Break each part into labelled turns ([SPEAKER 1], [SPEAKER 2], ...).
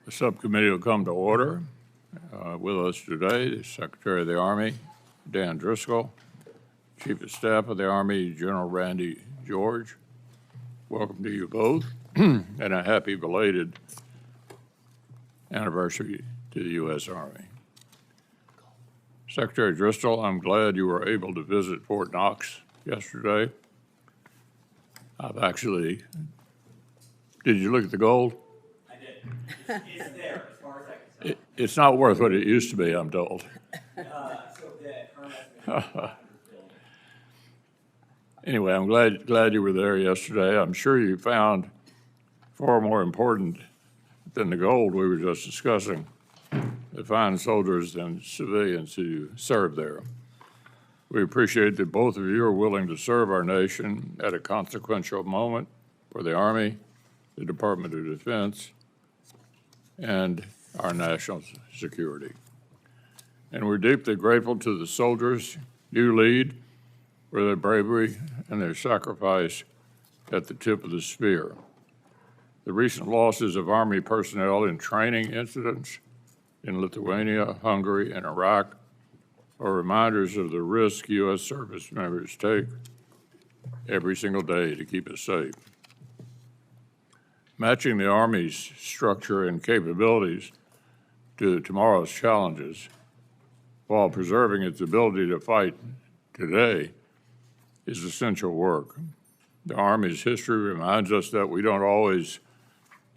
[SPEAKER 1] The subcommittee will come to order. With us today is Secretary of the Army, Dan Driscoll, Chief of Staff of the Army, General Randy George. Welcome to you both, and a happy belated anniversary to the U.S. Army. Secretary Driscoll, I'm glad you were able to visit Fort Knox yesterday. Did you look at the gold?
[SPEAKER 2] I did. It's there, as far as I can tell.
[SPEAKER 1] It's not worth what it used to be, I'm told.
[SPEAKER 2] So the current estimate
[SPEAKER 1] Anyway, I'm glad you were there yesterday. I'm sure you found far more important than the gold we were just discussing, the fine soldiers and civilians who serve there. We appreciate that both of you are willing to serve our nation at a consequential moment for the Army, the Department of Defense, and our national security. And we're deeply grateful to the soldiers you lead for their bravery and their sacrifice at the tip of the spear. The recent losses of Army personnel in training incidents in Lithuania, Hungary, and Iraq are reminders of the risk U.S. service members take every single day to keep us safe. Matching the Army's structure and capabilities to tomorrow's challenges while preserving its ability to fight today is essential work. The Army's history reminds us that we don't always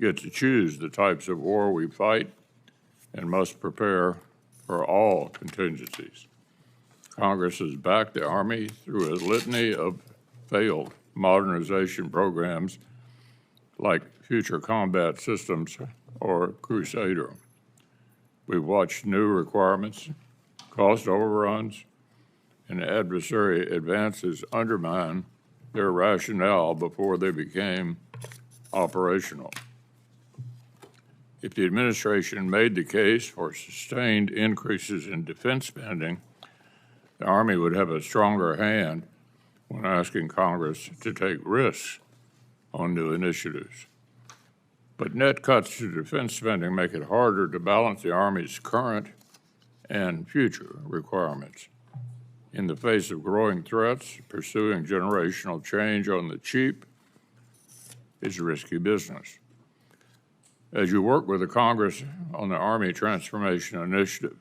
[SPEAKER 1] get to choose the types of war we fight and must prepare for all contingencies. Congress has backed the Army through a litany of failed modernization programs like Future Combat Systems or Crusader. We've watched new requirements, cost overruns, and adversary advances undermine their rationale before they became operational. If the administration made the case for sustained increases in defense spending, the Army would have a stronger hand when asking Congress to take risks on new initiatives. But net cuts to defense spending make it harder to balance the Army's current and future requirements. In the face of growing threats, pursuing generational change on the cheap is risky business. As you work with the Congress on the Army Transformation Initiative,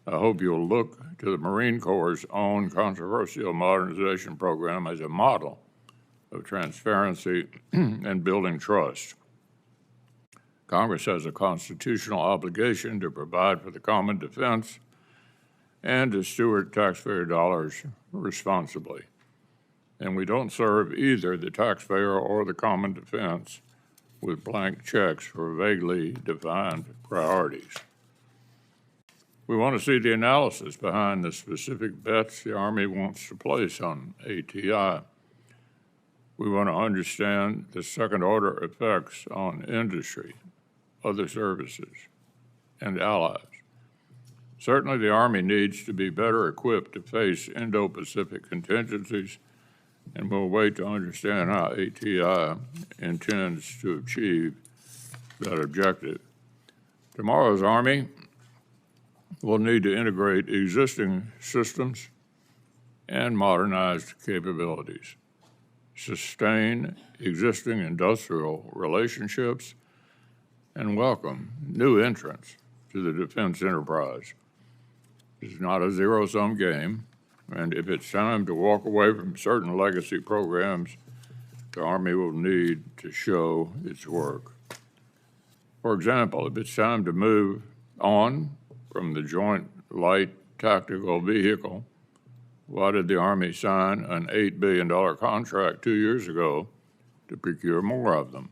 [SPEAKER 1] I hope you'll look to the Marine Corps' own controversial modernization program as a model of transparency and building trust. Congress has a constitutional obligation to provide for the common defense and to steward taxpayer dollars responsibly. And we don't serve either the taxpayer or the common defense with blank checks for vaguely defined priorities. We want to see the analysis behind the specific bets the Army wants to place on ATI. We want to understand the second-order effects on industry, other services, and allies. Certainly, the Army needs to be better equipped to face Indo-Pacific contingencies, and we'll wait to understand how ATI intends to achieve that objective. Tomorrow's Army will need to integrate existing systems and modernized capabilities, sustain existing industrial relationships, and welcome new entrants to the defense enterprise. It's not a zero-sum game, and if it's time to walk away from certain legacy programs, the Army will need to show its work. For example, if it's time to move on from the Joint Light Tactical Vehicle, why did the Army sign an $8 billion contract 2 years ago to procure more of them?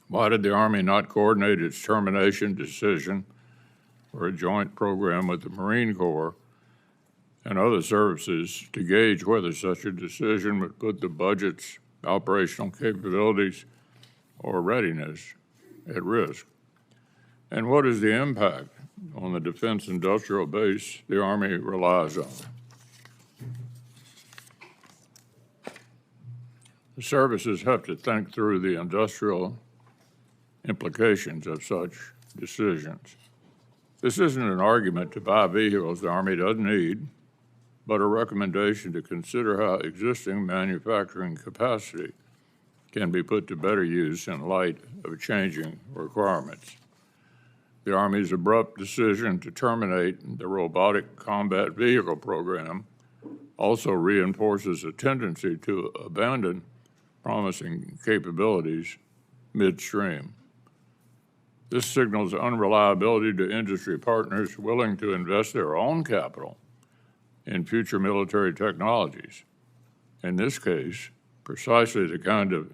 [SPEAKER 1] Why did the Army not coordinate its termination decision for a joint program with the Marine Corps and other services to gauge whether such a decision would put the budget's operational capabilities or readiness at risk? And what is the impact on the defense industrial base the Army relies on? The services have to think through the industrial implications of such decisions. This isn't an argument to buy vehicles the Army doesn't need, but a recommendation to consider how existing manufacturing capacity can be put to better use in light of changing requirements. The Army's abrupt decision to terminate the Robotic Combat Vehicle program also reinforces a tendency to abandon promising capabilities midstream. This signals unreliability to industry partners willing to invest their own capital in future military technologies. In this case, precisely the kind of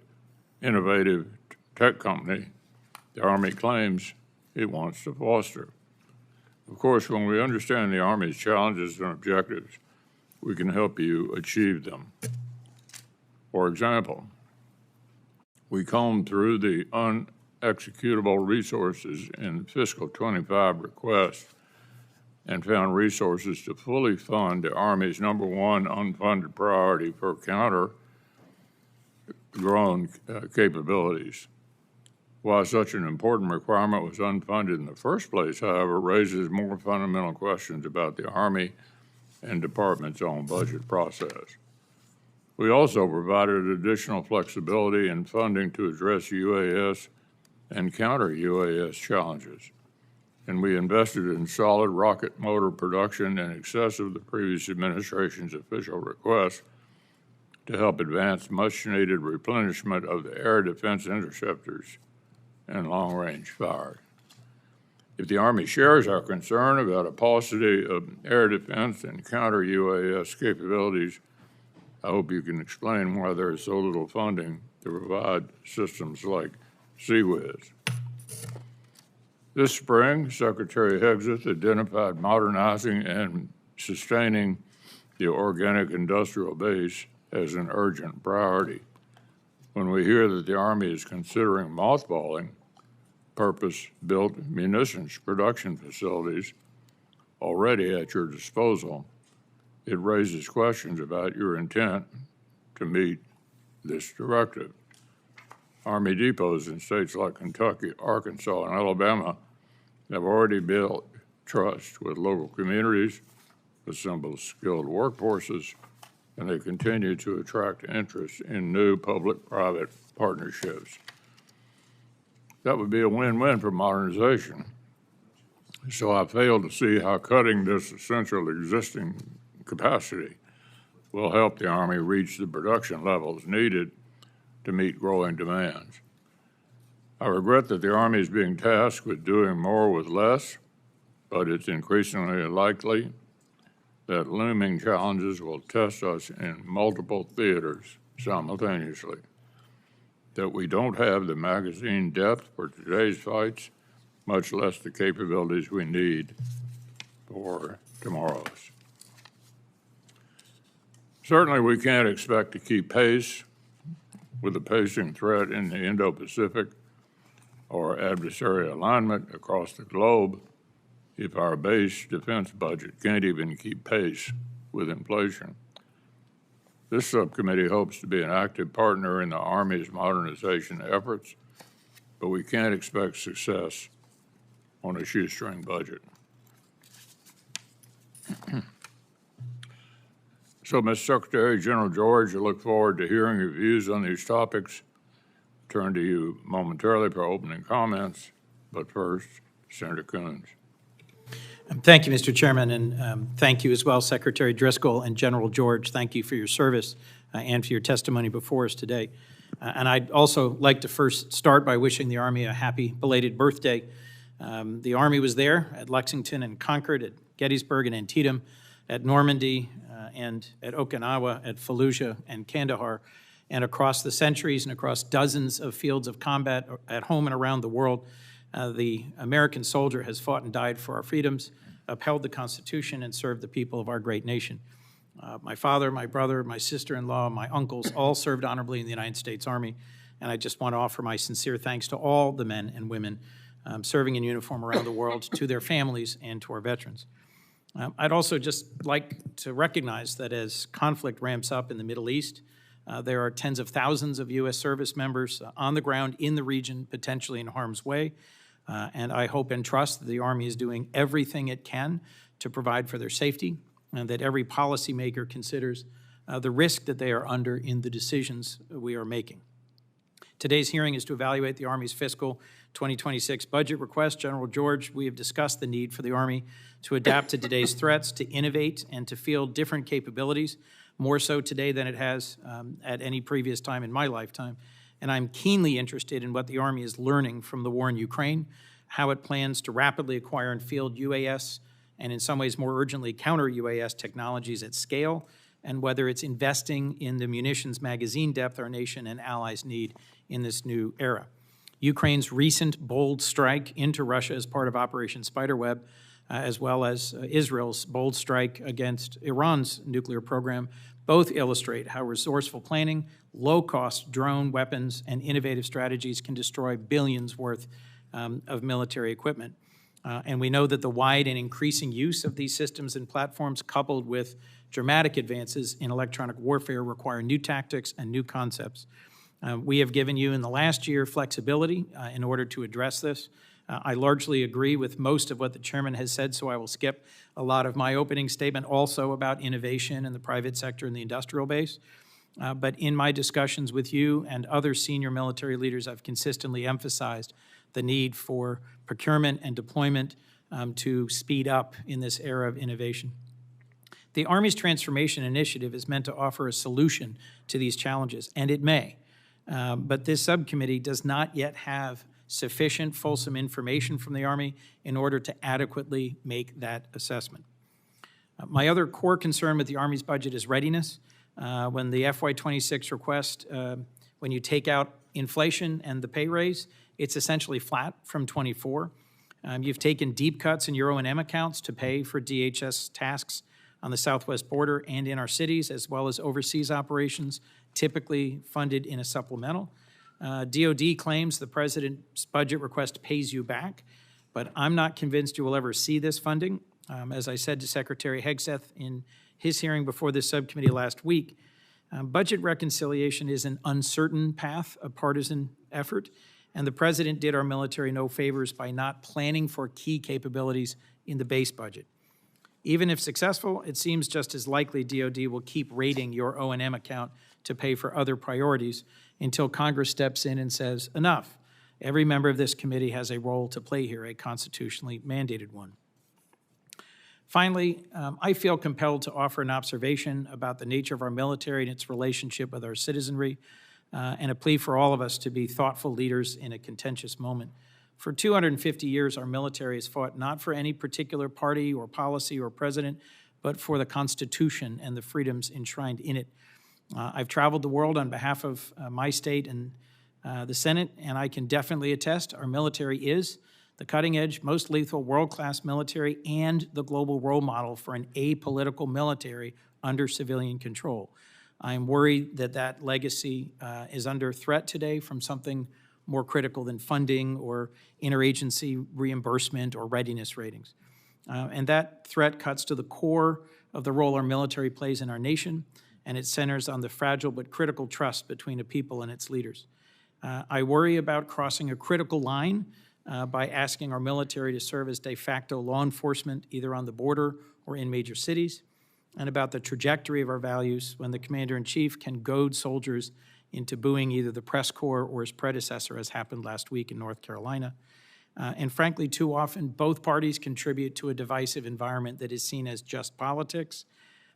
[SPEAKER 1] innovative tech company the Army claims it wants to foster. Of course, when we understand the Army's challenges and objectives, we can help you achieve them. For example, we combed through the unexecutable resources in fiscal 25 request and found resources to fully fund the Army's number one unfunded priority for counter-drone capabilities. Why such an important requirement was unfunded in the first place, however, raises more fundamental questions about the Army and Department's own budget process. We also provided additional flexibility in funding to address UAS and counter-UAS challenges, and we invested in solid rocket motor production in excess of the previous administration's official request to help advance much-needed replenishment of the air defense interceptors and long-range fire. If the Army shares our concern about a paucity of air defense and counter-UAS capabilities, I hope you can explain why there is so little funding to provide systems like CWIS. This spring, Secretary Hegseth identified modernizing and sustaining the organic industrial base as an urgent priority. When we hear that the Army is considering mothballing purpose-built munitions production facilities already at your disposal, it raises questions about your intent to meet this directive. Army depots in states like Kentucky, Arkansas, and Alabama have already built trust with local communities, assembled skilled workforces, and they continue to attract interest in new public-private partnerships. That would be a win-win for modernization. So I fail to see how cutting this essential existing capacity will help the Army reach the production levels needed to meet growing demands. I regret that the Army is being tasked with doing more with less, but it's increasingly likely that looming challenges will test us in multiple theaters simultaneously, that we don't have the magazine depth for today's fights, much less the capabilities we need for tomorrow's. Certainly, we can't expect to keep pace with the pacing threat in the Indo-Pacific or adversary alignment across the globe if our base defense budget can't even keep pace with inflation. This subcommittee hopes to be an active partner in the Army's modernization efforts, but we can't expect success on a shoestring budget. So, Mr. Secretary, General George, I look forward to hearing your views on these topics. Turn to you momentarily for opening comments, but first, Senator Coons.
[SPEAKER 3] Thank you, Mr. Chairman, and thank you as well, Secretary Driscoll and General George. Thank you for your service and for your testimony before us today. And I'd also like to first start by wishing the Army a happy belated birthday. The Army was there at Lexington and Concord, at Gettysburg and Antietam, at Normandy and at Okinawa, at Fallujah and Kandahar, and across the centuries and across dozens of fields of combat at home and around the world. The American soldier has fought and died for our freedoms, upheld the Constitution, and served the people of our great nation. My father, my brother, my sister-in-law, my uncles all served honorably in the United States Army, and I just want to offer my sincere thanks to all the men and women serving in uniform around the world, to their families, and to our veterans. I'd also just like to recognize that as conflict ramps up in the Middle East, There are tens of thousands of U.S. service members on the ground in the region, potentially in harm's way. And I hope and trust that the Army is doing everything it can to provide for their safety, and that every policymaker considers the risk that they are under in the decisions we are making. Today's hearing is to evaluate the Army's fiscal 2026 budget request. General George, we have discussed the need for the Army to adapt to today's threats, to innovate, and to field different capabilities, more so today than it has at any previous time in my lifetime. And I'm keenly interested in what the Army is learning from the war in Ukraine, how it plans to rapidly acquire and field UAS, and in some ways more urgently counter UAS technologies at scale, and whether it's investing in the munitions magazine depth our nation and allies need in this new era. Ukraine's recent bold strike into Russia as part of Operation Spiderweb, as well as Israel's bold strike against Iran's nuclear program, both illustrate how resourceful planning, low-cost drone weapons, and innovative strategies can destroy billions worth of military equipment. And we know that the wide and increasing use of these systems and platforms, coupled with dramatic advances in electronic warfare, require new tactics and new concepts. We have given you in the last year flexibility in order to address this. I largely agree with most of what the chairman has said, so I will skip a lot of my opening statement also about innovation in the private sector and the industrial base. But in my discussions with you and other senior military leaders, I've consistently emphasized the need for procurement and deployment to speed up in this era of innovation. The Army's Transformation Initiative is meant to offer a solution to these challenges, and it may. But this subcommittee does not yet have sufficient fulsome information from the Army in order to adequately make that assessment. My other core concern with the Army's budget is readiness. When the FY26 request, when you take out inflation and the pay raise, it's essentially flat from 24. You've taken deep cuts in your O&M accounts to pay for DHS tasks on the southwest border and in our cities, as well as overseas operations, typically funded in a supplemental. DOD claims the president's budget request pays you back, but I'm not convinced you will ever see this funding. As I said to Secretary Hegseth in his hearing before this subcommittee last week, budget reconciliation is an uncertain path, a partisan effort, and the president did our military no favors by not planning for key capabilities in the base budget. Even if successful, it seems just as likely DOD will keep raiding your O&M account to pay for other priorities until Congress steps in and says, enough. Every member of this committee has a role to play here, a constitutionally mandated one. Finally, I feel compelled to offer an observation about the nature of our military and its relationship with our citizenry, and a plea for all of us to be thoughtful leaders in a contentious moment. For 250 years, our military has fought not for any particular party or policy or president, but for the Constitution and the freedoms enshrined in it. I've traveled the world on behalf of my state and the Senate, and I can definitely attest our military is the cutting-edge, most lethal, world-class military and the global role model for an apolitical military under civilian control. I'm worried that that legacy is under threat today from something more critical than funding or interagency reimbursement or readiness ratings. And that threat cuts to the core of the role our military plays in our nation, and it centers on the fragile but critical trust between a people and its leaders. I worry about crossing a critical line by asking our military to serve as de facto law enforcement either on the border or in major cities, and about the trajectory of our values when the Commander-in-Chief can goad soldiers into booing either the press corps or his predecessor, as happened last week in North Carolina. And frankly, too often, both parties contribute to a divisive environment that is seen as just politics.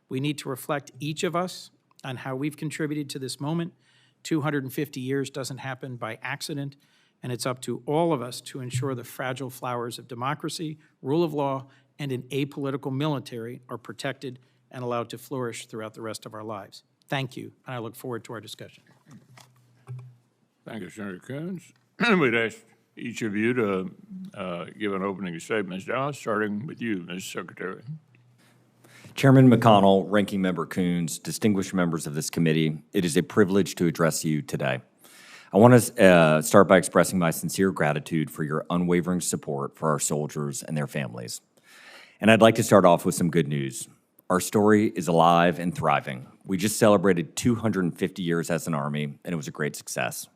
[SPEAKER 3] We need to reflect, each of us, on how we've contributed to this moment. 250 years doesn't happen by accident, and it's up to all of us to ensure the fragile flowers of democracy, rule of law, and an apolitical military are protected and allowed to flourish throughout the rest of our lives. Thank you, and I look forward to our discussion.
[SPEAKER 1] Thank you, Senator Coons. We'd ask each of you to give an opening statement now, starting with you, Ms. Secretary.
[SPEAKER 4] Chairman McConnell, Ranking Member Coons, distinguished members of this committee, it is a privilege to address you today. I want to start by expressing my sincere gratitude for your unwavering support for our soldiers and their families. And I'd like to start off with some good news. Our story is alive and thriving. We just celebrated 250 years as an Army, and it was a great success.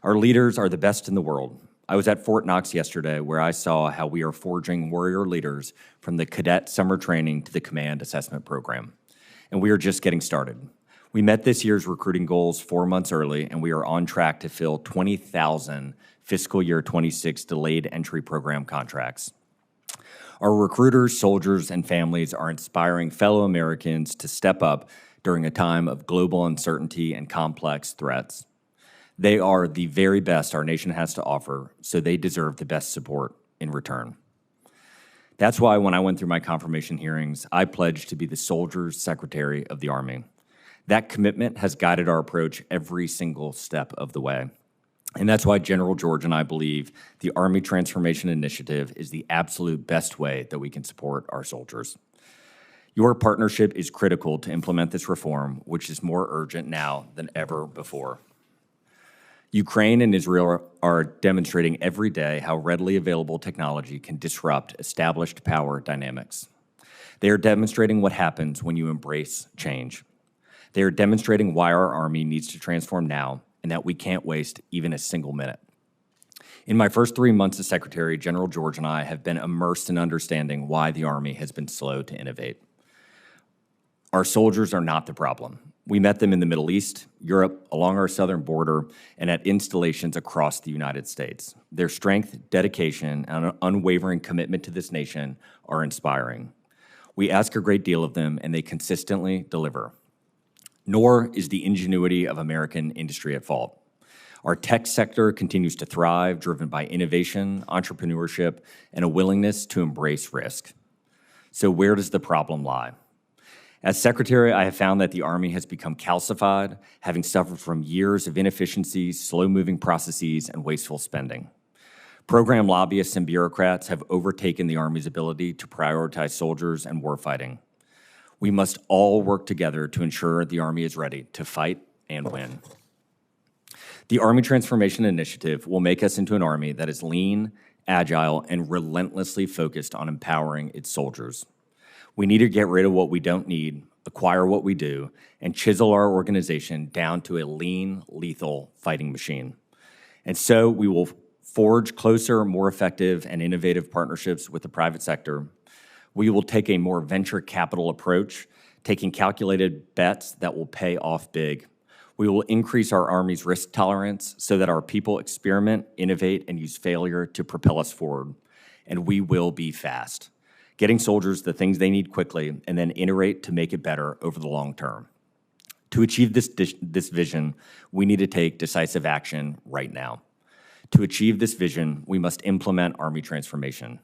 [SPEAKER 4] Our leaders are the best in the world. I was at Fort Knox yesterday, where I saw how we are forging warrior leaders from the cadet summer training to the command assessment program. And we are just getting started. We met this year's recruiting goals 4 months early, and we are on track to fill 20,000 Fiscal Year 26 delayed entry program contracts. Our recruiters, soldiers, and families are inspiring fellow Americans to step up during a time of global uncertainty and complex threats. They are the very best our nation has to offer, so they deserve the best support in return. That's why when I went through my confirmation hearings, I pledged to be the Soldier's Secretary of the Army. That commitment has guided our approach every single step of the way. And that's why General George and I believe the Army Transformation Initiative is the absolute best way that we can support our soldiers. Your partnership is critical to implement this reform, which is more urgent now than ever before. Ukraine and Israel are demonstrating every day how readily available technology can disrupt established power dynamics. They are demonstrating what happens when you embrace change. They are demonstrating why our Army needs to transform now and that we can't waste even a single minute. In my first 3 months as Secretary, General George and I have been immersed in understanding why the Army has been slow to innovate. Our soldiers are not the problem. We met them in the Middle East, Europe, along our southern border, and at installations across the United States. Their strength, dedication, and unwavering commitment to this nation are inspiring. We ask a great deal of them, and they consistently deliver. Nor is the ingenuity of American industry at fault. Our tech sector continues to thrive, driven by innovation, entrepreneurship, and a willingness to embrace risk. So where does the problem lie? As Secretary, I have found that the Army has become calcified, having suffered from years of inefficiencies, slow-moving processes, and wasteful spending. Program lobbyists and bureaucrats have overtaken the Army's ability to prioritize soldiers and warfighting. We must all work together to ensure the Army is ready to fight and win. The Army Transformation Initiative will make us into an Army that is lean, agile, and relentlessly focused on empowering its soldiers. We need to get rid of what we don't need, acquire what we do, and chisel our organization down to a lean, lethal fighting machine. And so we will forge closer, more effective, and innovative partnerships with the private sector. We will take a more venture capital approach, taking calculated bets that will pay off big. We will increase our Army's risk tolerance so that our people experiment, innovate, and use failure to propel us forward. And we will be fast, getting soldiers the things they need quickly, and then iterate to make it better over the long term. To achieve this vision, we need to take decisive action right now. To achieve this vision, we must implement Army transformation.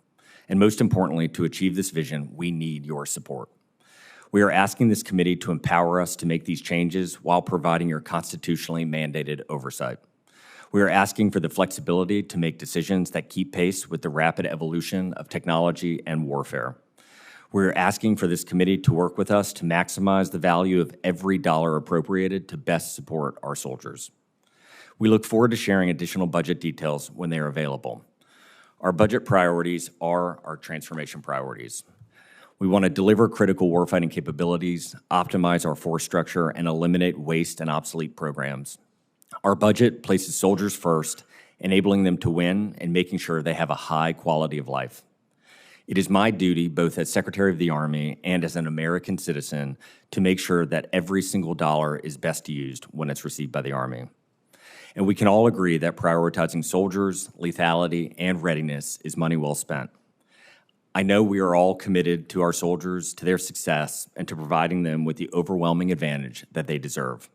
[SPEAKER 4] And most importantly, to achieve this vision, we need your support. We are asking this committee to empower us to make these changes while providing your constitutionally mandated oversight. We are asking for the flexibility to make decisions that keep pace with the rapid evolution of technology and warfare. We are asking for this committee to work with us to maximize the value of every dollar appropriated to best support our soldiers. We look forward to sharing additional budget details when they are available. Our budget priorities are our transformation priorities. We want to deliver critical warfighting capabilities, optimize our force structure, and eliminate waste and obsolete programs. Our budget places soldiers first, enabling them to win and making sure they have a high quality of life. It is my duty, both as Secretary of the Army and as an American citizen, to make sure that every single dollar is best used when it's received by the Army. And we can all agree that prioritizing soldiers, lethality, and readiness is money well spent. I know we are all committed to our soldiers, to their success, and to providing them with the overwhelming advantage that they deserve.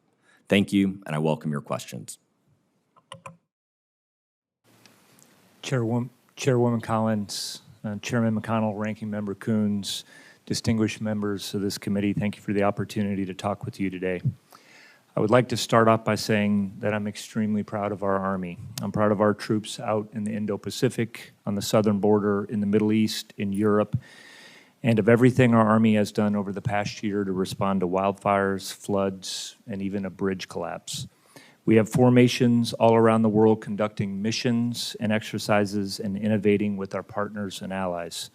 [SPEAKER 4] Thank you, and I welcome your questions.
[SPEAKER 5] Chairwoman Collins, Chairman McConnell, Ranking Member Coons, distinguished members of this committee, thank you for the opportunity to talk with you today. I would like to start off by saying that I'm extremely proud of our Army. I'm proud of our troops out in the Indo-Pacific, on the southern border, in the Middle East, in Europe, and of everything our Army has done over the past year to respond to wildfires, floods, and even a bridge collapse. We have formations all around the world conducting missions and exercises and innovating with our partners and allies.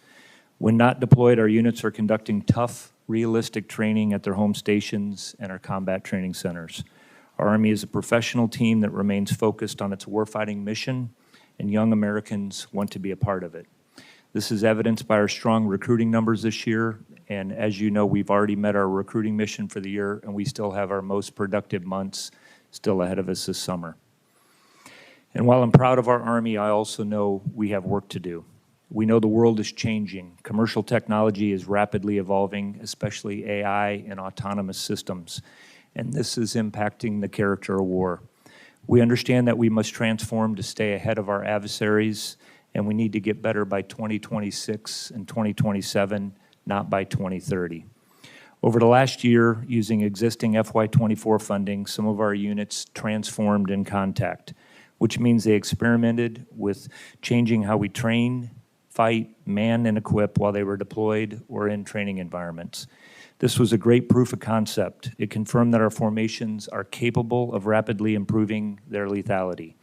[SPEAKER 5] When not deployed, our units are conducting tough realistic training at their home stations and our combat training centers. Our Army is a professional team that remains focused on its warfighting mission, and young Americans want to be a part of it. This is evidenced by our strong recruiting numbers this year, and as you know, we've already met our recruiting mission for the year, and we still have our most productive months still ahead of us this summer. And while I'm proud of our Army, I also know we have work to do. We know the world is changing. Commercial technology is rapidly evolving, especially AI and autonomous systems, and this is impacting the character of war. We understand that we must transform to stay ahead of our adversaries, and we need to get better by 2026 and 2027, not by 2030. Over the last year, using existing FY24 funding, some of our units transformed in contact, which means they experimented with changing how we train, fight, man, and equip while they were deployed or in training environments. This was a great proof of concept. It confirmed that our formations are capable of rapidly improving their lethality.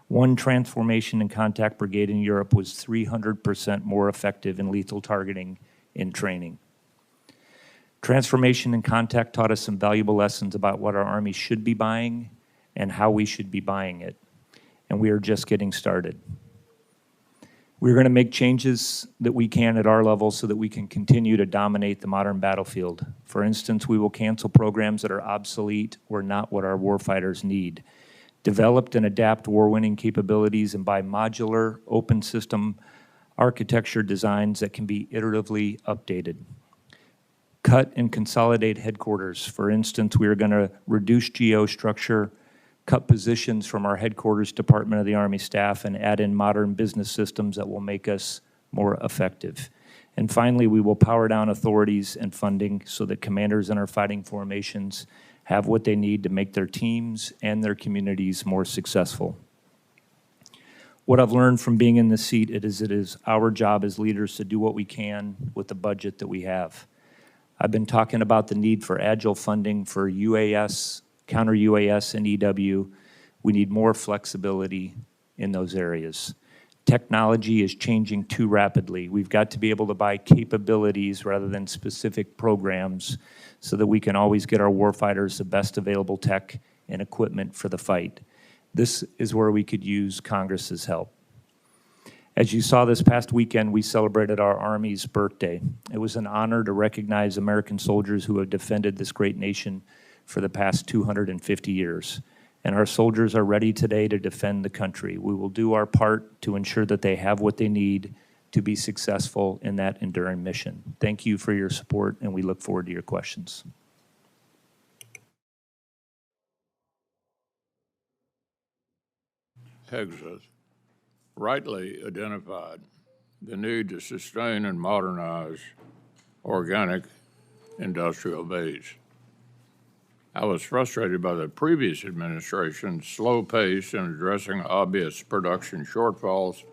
[SPEAKER 5] One transformation in contact brigade in Europe was 300% more effective in lethal targeting in training. Transformation in contact taught us some valuable lessons about what our Army should be buying and how we should be buying it. And we are just getting started. We're going to make changes that we can at our level so that we can continue to dominate the modern battlefield. For instance, we will cancel programs that are obsolete or not what our warfighters need. Develop and adapt war-winning capabilities and buy modular, open system architecture designs that can be iteratively updated. Cut and consolidate headquarters. For instance, we are going to reduce GO structure, cut positions from our headquarters department of the Army staff, and add in modern business systems that will make us more effective. And finally, we will power down authorities and funding so that commanders in our fighting formations have what they need to make their teams and their communities more successful. What I've learned from being in this seat is it is our job as leaders to do what we can with the budget that we have. I've been talking about the need for agile funding for UAS, counter-UAS, and EW. We need more flexibility in those areas. Technology is changing too rapidly. We've got to be able to buy capabilities rather than specific programs so that we can always get our warfighters the best available tech and equipment for the fight. This is where we could use Congress's help. As you saw this past weekend, we celebrated our Army's birthday. It was an honor to recognize American soldiers who have defended this great nation for the past 250 years. And our soldiers are ready today to defend the country. We will do our part to ensure that they have what they need to be successful in that enduring mission. Thank you for your support, and we look forward to your questions.
[SPEAKER 1] Hegseth rightly identified the need to sustain and modernize organic industrial base. I was frustrated by the previous administration's slow pace in addressing obvious production shortfalls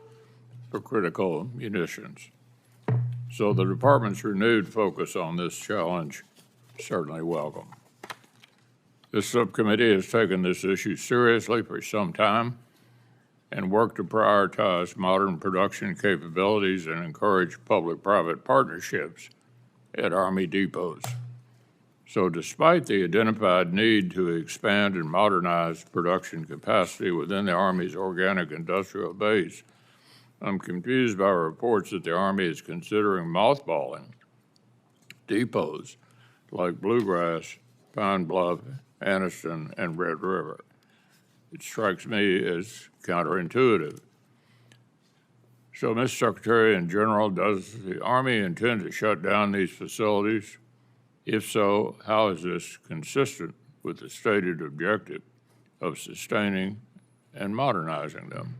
[SPEAKER 1] for critical munitions. So the department's renewed focus on this challenge is certainly welcome. This subcommittee has taken this issue seriously for some time and worked to prioritize modern production capabilities and encourage public-private partnerships at Army depots. So despite the identified need to expand and modernize production capacity within the Army's organic industrial base, I'm confused by reports that the Army is considering mothballing depots like Bluegrass, Pine Bluff, Anniston, and Red River. It strikes me as counterintuitive. So, Mr. Secretary and General, does the Army intend to shut down these facilities? If so, how is this consistent with the stated objective of sustaining and modernizing them?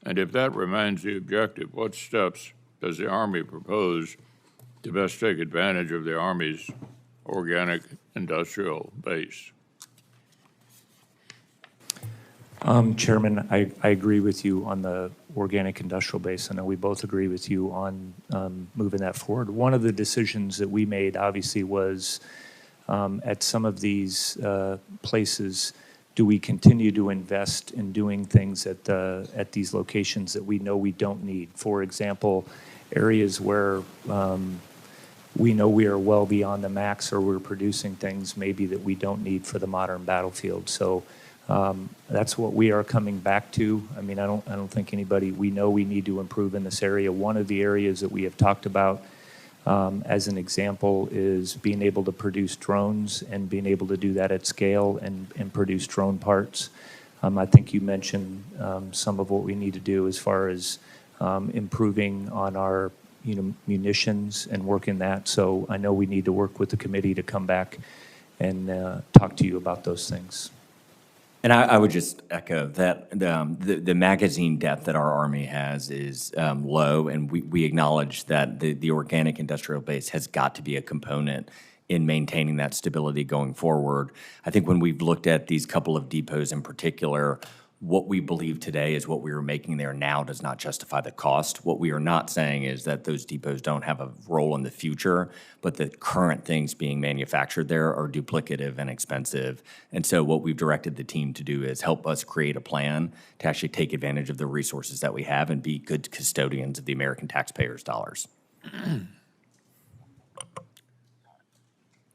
[SPEAKER 1] And if that remains the objective, what steps does the Army propose to best take advantage of the Army's organic industrial base?
[SPEAKER 5] Chairman, I agree with you on the organic industrial base. I know we both agree with you on moving that forward. One of the decisions that we made, obviously, was at some of these places, do we continue to invest in doing things at these locations that we know we don't need? For example, areas where we know we are well beyond the max, or we're producing things maybe that we don't need for the modern battlefield. So that's what we are coming back to. I mean, I don't think anybody, we know we need to improve in this area. One of the areas that we have talked about as an example is being able to produce drones and being able to do that at scale and produce drone parts. I think you mentioned some of what we need to do as far as improving on our munitions and working that. So I know we need to work with the committee to come back and talk to you about those things.
[SPEAKER 4] And I would just echo that the magazine depth that our Army has is low, and we acknowledge that the organic industrial base has got to be a component in maintaining that stability going forward. I think when we've looked at these couple of depots in particular, what we believe today is what we are making there now does not justify the cost. What we are not saying is that those depots don't have a role in the future, but the current things being manufactured there are duplicative and expensive. And so what we've directed the team to do is help us create a plan to actually take advantage of the resources that we have and be good custodians of the American taxpayers' dollars.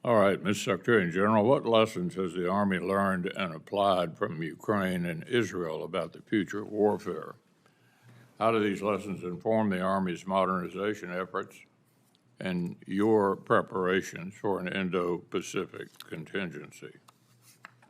[SPEAKER 1] All right, Ms. Secretary General, what lessons has the Army learned and applied from Ukraine and Israel about the future of warfare? How do these lessons inform the Army's modernization efforts and your preparations for an Indo-Pacific contingency?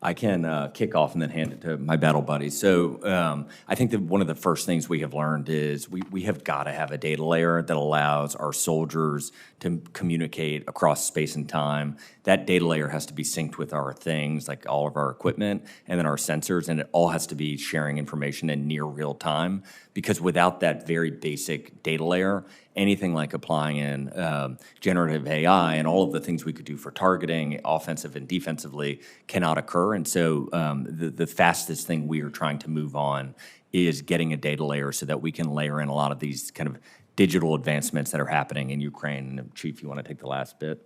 [SPEAKER 4] I can kick off and then hand it to my battle buddy. So I think that one of the first things we have learned is we have got to have a data layer that allows our soldiers to communicate across space and time. That data layer has to be synced with our things, like all of our equipment, and then our sensors, and it all has to be sharing information in near real time, because without that very basic data layer, anything like applying in generative AI and all of the things we could do for targeting, offensive and defensively, cannot occur. And so the fastest thing we are trying to move on is getting a data layer so that we can layer in a lot of these kind of digital advancements that are happening in Ukraine. And Chief, you want to take the last bit?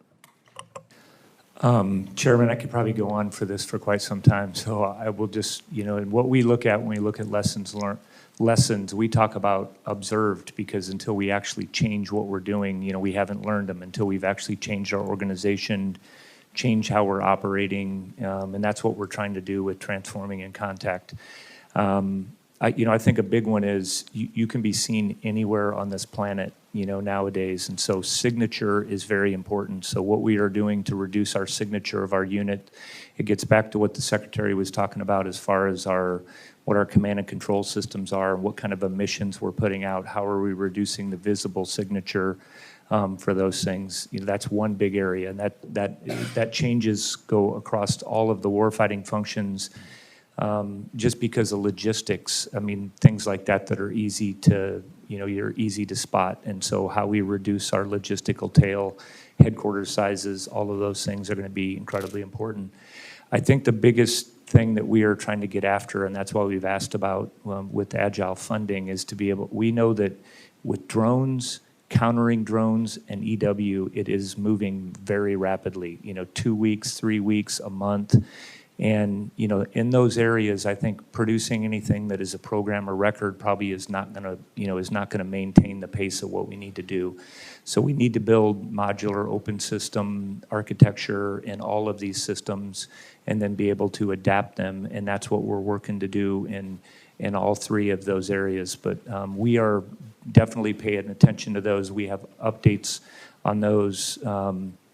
[SPEAKER 5] Chairman, I could probably go on for this for quite some time, so I will just, and what we look at when we look at lessons learned, we talk about observed, because until we actually change what we're doing, we haven't learned them until we've actually changed our organization, change how we're operating, and that's what we're trying to do with transforming in contact. I think a big one is you can be seen anywhere on this planet, nowadays, and so signature is very important. So what we are doing to reduce our signature of our unit, it gets back to what the Secretary was talking about as far as what our command and control systems are, what kind of emissions we're putting out, how are we reducing the visible signature for those things. That's one big area, and that changes go across all of the warfighting functions. Just because of logistics, things like that are easy to, you're easy to spot. And so how we reduce our logistical tail, headquarters sizes, all of those things are going to be incredibly important. I think the biggest thing that we are trying to get after, and that's why we've asked about with Agile funding, is to be able, we know that with drones, countering drones and EW, it is moving very rapidly, 2 weeks, 3 weeks, a month. And, in those areas, I think producing anything that is a program or record probably is not going to maintain the pace of what we need to do. So we need to build modular open system architecture in all of these systems and then be able to adapt them. And that's what we're working to do in all three of those areas. But we are definitely paying attention to those. We have updates on those,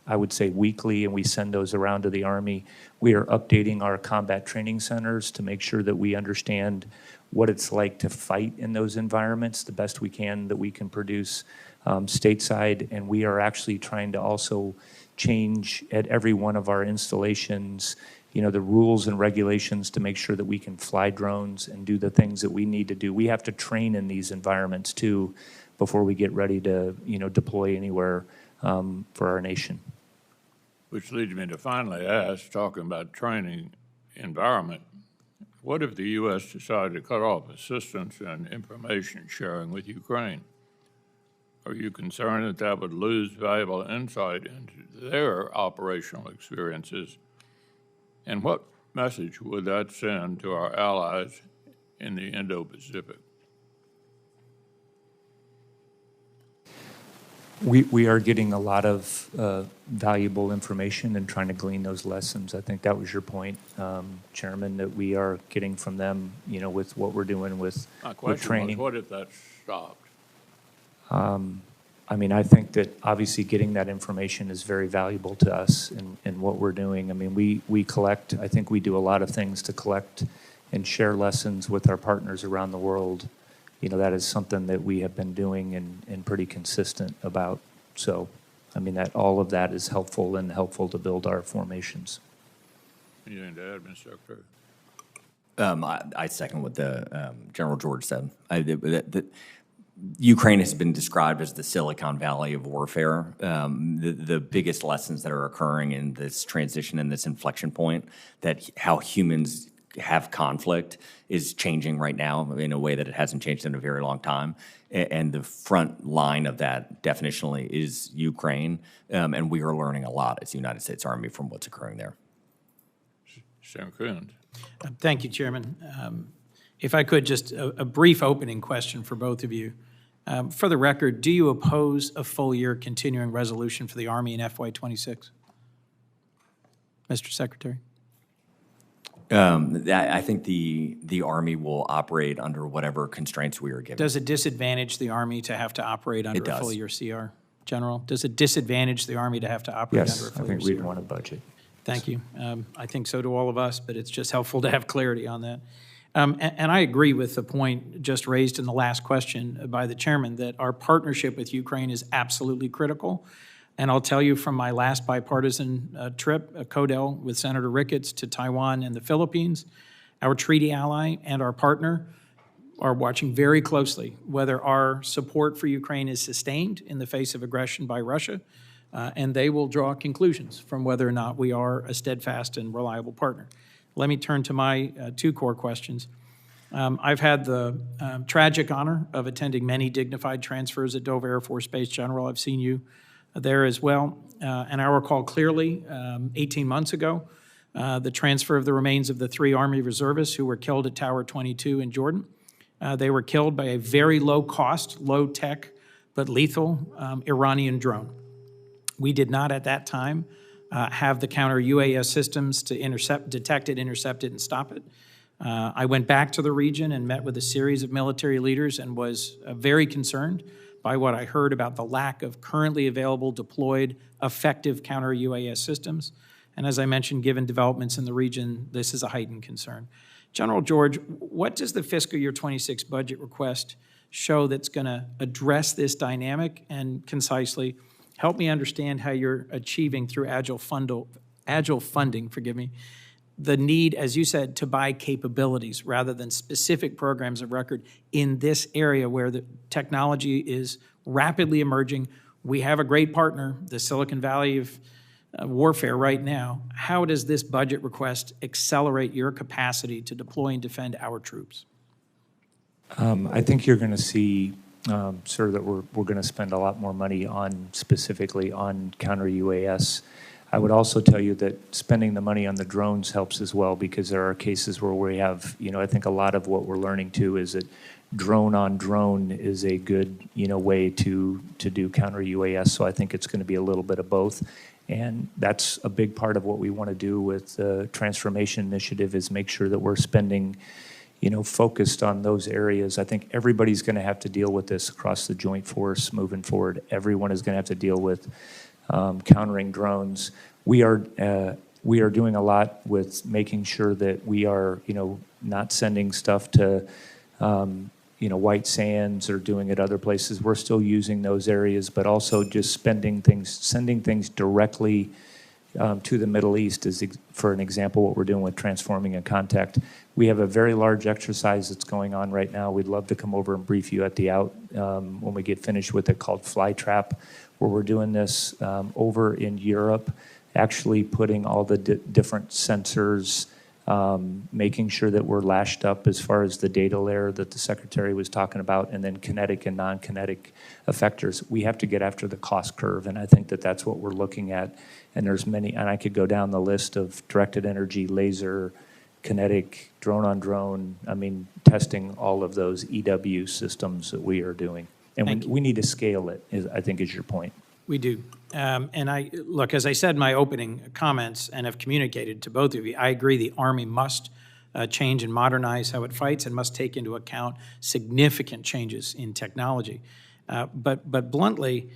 [SPEAKER 5] I would say weekly, and we send those around to the Army. We are updating our combat training centers to make sure that we understand what it's like to fight in those environments the best we can, that we can produce stateside. And we are actually trying to also change at every one of our installations, the rules and regulations to make sure that we can fly drones and do the things that we need to do. We have to train in these environments too before we get ready to, deploy anywhere for our nation.
[SPEAKER 1] Which leads me to finally ask, talking about training environment, what if the U.S. decided to cut off assistance and information sharing with Ukraine? Are you concerned that that would lose valuable insight into their operational experiences? And what message would that send to our allies in the Indo-Pacific?
[SPEAKER 5] We are getting a lot of valuable information and trying to glean those lessons. I think that was your point, Chairman, that we are getting from them, with what we're doing with training.
[SPEAKER 1] What if that stopped?
[SPEAKER 5] I mean, I think that obviously getting that information is very valuable to us in what we're doing. I mean, we collect, I think we do a lot of things to collect and share lessons with our partners around the world. That is something that we have been doing and pretty consistent about. So, I mean, that all of that is helpful to build our formations.
[SPEAKER 1] Anything to add, Mr. Secretary?
[SPEAKER 4] I second what the General George said. Ukraine has been described as the Silicon Valley of warfare. The biggest lessons that are occurring in this transition and this inflection point, that how humans have conflict is changing right now in a way that it hasn't changed in a very long time. And the front line of that definitionally is Ukraine. And we are learning a lot as the United States Army from what's occurring there.
[SPEAKER 1] Senator Coons.
[SPEAKER 3] Thank you, Chairman. If I could, just a brief opening question for both of you. For the record, do you oppose a full-year continuing resolution for the Army in FY26? Mr. Secretary?
[SPEAKER 4] I think the Army will operate under whatever constraints we are given.
[SPEAKER 3] Does it disadvantage the Army to have to operate under a full-year CR, General? Does it disadvantage the Army to have to operate under a
[SPEAKER 5] Yes, I
[SPEAKER 3] full-year
[SPEAKER 5] think
[SPEAKER 3] CR?
[SPEAKER 5] we'd want a budget.
[SPEAKER 3] Thank you. I think so do all of us, but it's just helpful to have clarity on that. And I agree with the point just raised in the last question by the chairman that our partnership with Ukraine is absolutely critical. And I'll tell you from my last bipartisan trip, a CODEL with Senator Ricketts to Taiwan and the Philippines, our treaty ally and our partner are watching very closely whether our support for Ukraine is sustained in the face of aggression by Russia, and they will draw conclusions from whether or not we are a steadfast and reliable partner. Let me turn to my two core questions. I've had the tragic honor of attending many dignified transfers at Dover Air Force Base, General. I've seen you there as well. And I recall clearly 18 months ago, the transfer of the remains of the 3 Army reservists who were killed at Tower 22 in Jordan. They were killed by a very low-cost, low-tech, but lethal Iranian drone. We did not at that time have the counter-UAS systems to detect it, intercept it, and stop it. I went back to the region and met with a series of military leaders and was very concerned by what I heard about the lack of currently available, deployed, effective counter-UAS systems. And as I mentioned, given developments in the region, this is a heightened concern. General George, what does the fiscal year 26 budget request show that's going to address this dynamic and concisely help me understand how you're achieving through agile funding, the need, as you said, to buy capabilities rather than specific programs of record in this area where the technology is rapidly emerging. We have a great partner, the Silicon Valley of warfare right now. How does this budget request accelerate your capacity to deploy and defend our troops?
[SPEAKER 5] I think you're going to see, sir, that we're going to spend a lot more money specifically on counter-UAS. I would also tell you that spending the money on the drones helps as well, because there are cases where we have, I think a lot of what we're learning too is that drone on drone is a good, way to do counter UAS. So I think it's going to be a little bit of both. And that's a big part of what we want to do with the transformation initiative is make sure that we're spending, focused on those areas. I think everybody's going to have to deal with this across the joint force moving forward. Everyone is going to have to deal with countering drones. We are doing a lot with making sure that we are, not sending stuff to, White Sands or doing it other places. We're still using those areas, but also just sending things directly to the Middle East is, for an example, what we're doing with transforming a contact. We have a very large exercise that's going on right now. We'd love to come over and brief you at the when we get finished with it, called Flytrap, where we're doing this over in Europe, actually putting all the different sensors, making sure that we're lashed up as far as the data layer that the Secretary was talking about, and then kinetic and non-kinetic effectors. We have to get after the cost curve, and I think that that's what we're looking at. And there's many, and I could go down the list of directed energy, laser, kinetic, drone on drone, testing all of those EW systems that we are doing. And we need to scale it, I think is your point.
[SPEAKER 3] We do. And look, as I said in my opening comments and have communicated to both of you, I agree the Army must change and modernize how it fights and must take into account significant changes in technology. But bluntly,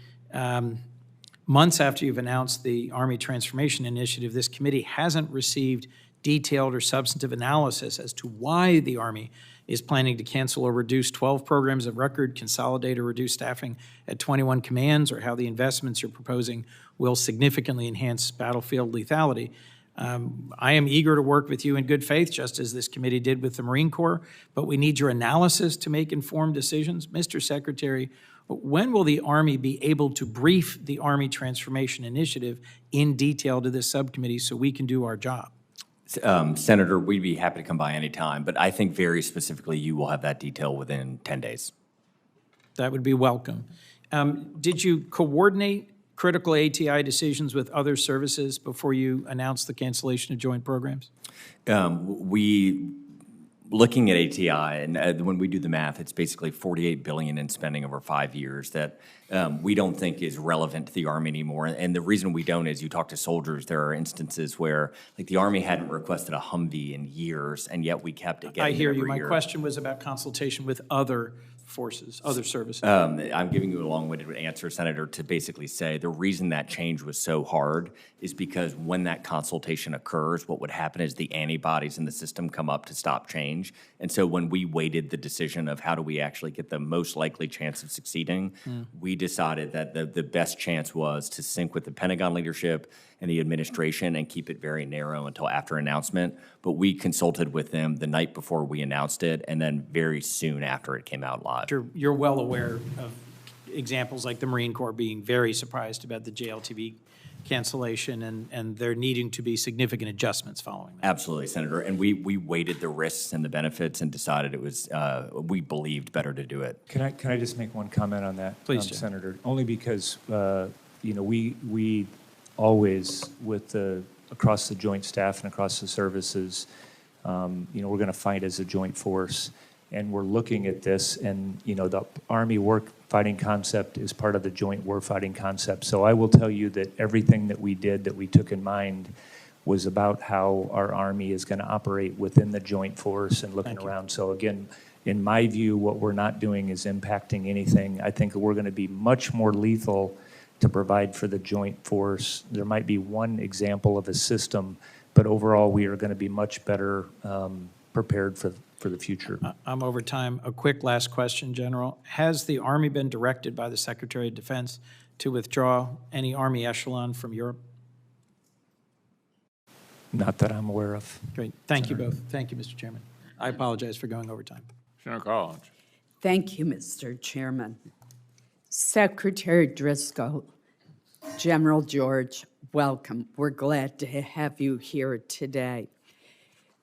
[SPEAKER 3] months after you've announced the Army Transformation Initiative, this committee hasn't received detailed or substantive analysis as to why the Army is planning to cancel or reduce 12 programs of record, consolidate or reduce staffing at 21 commands, or how the investments you're proposing will significantly enhance battlefield lethality. I am eager to work with you in good faith, just as this committee did with the Marine Corps, but we need your analysis to make informed decisions. Mr. Secretary, when will the Army be able to brief the Army Transformation Initiative in detail to this subcommittee so we can do our job?
[SPEAKER 4] Senator, we'd be happy to come by anytime, but I think very specifically you will have that detail within 10 days.
[SPEAKER 3] That would be welcome. Did you coordinate critical ATI decisions with other services before you announced the cancellation of joint programs?
[SPEAKER 4] Looking at ATI, and when we do the math, it's basically $48 billion in spending over 5 years that we don't think is relevant to the Army anymore. And the reason we don't is you talk to soldiers, there are instances where like the Army hadn't requested a Humvee in years, and yet we kept it getting
[SPEAKER 3] I hear
[SPEAKER 4] it
[SPEAKER 3] you.
[SPEAKER 4] every
[SPEAKER 3] My
[SPEAKER 4] year.
[SPEAKER 3] question was about consultation with other forces, other services.
[SPEAKER 4] I'm giving you a long-winded answer, Senator, to basically say the reason that change was so hard is because when that consultation occurs, what would happen is the antibodies in the system come up to stop change. And so when we weighted the decision of how do we actually get the most likely chance of succeeding, we decided that the best chance was to sync with the Pentagon leadership and the administration and keep it very narrow until after announcement. But we consulted with them the night before we announced it and then very soon after it came out live.
[SPEAKER 3] You're well aware of examples like the Marine Corps being very surprised about the JLTV cancellation and there needing to be significant adjustments following that.
[SPEAKER 4] Absolutely, Senator. And we weighted the risks and the benefits and decided it was, we believed better to do it.
[SPEAKER 5] Can I just make one comment on that,
[SPEAKER 3] Please, Jim.
[SPEAKER 5] Senator? Only because, we always, across the joint staff and across the services, we're going to fight as a joint force. And we're looking at this, and, the Army fighting concept is part of the joint warfighting concept. So I will tell you that everything that we did, that we took in mind, was about how our Army is going to operate within the joint force and looking around. So again, in my view, what we're not doing is impacting anything. I think we're going to be much more lethal to provide for the joint force. There might be one example of a system, but overall we are going to be much better prepared for the future.
[SPEAKER 3] I'm over time. A quick last question, General. Has the Army been directed by the Secretary of Defense to withdraw any Army echelon from Europe?
[SPEAKER 5] Not that I'm aware of.
[SPEAKER 3] Great. Thank you both. Thank you, Mr. Chairman. I apologize for going over time.
[SPEAKER 1] Senator Collins.
[SPEAKER 6] Thank you, Mr. Chairman. Secretary Driscoll, General George, welcome. We're glad to have you here today.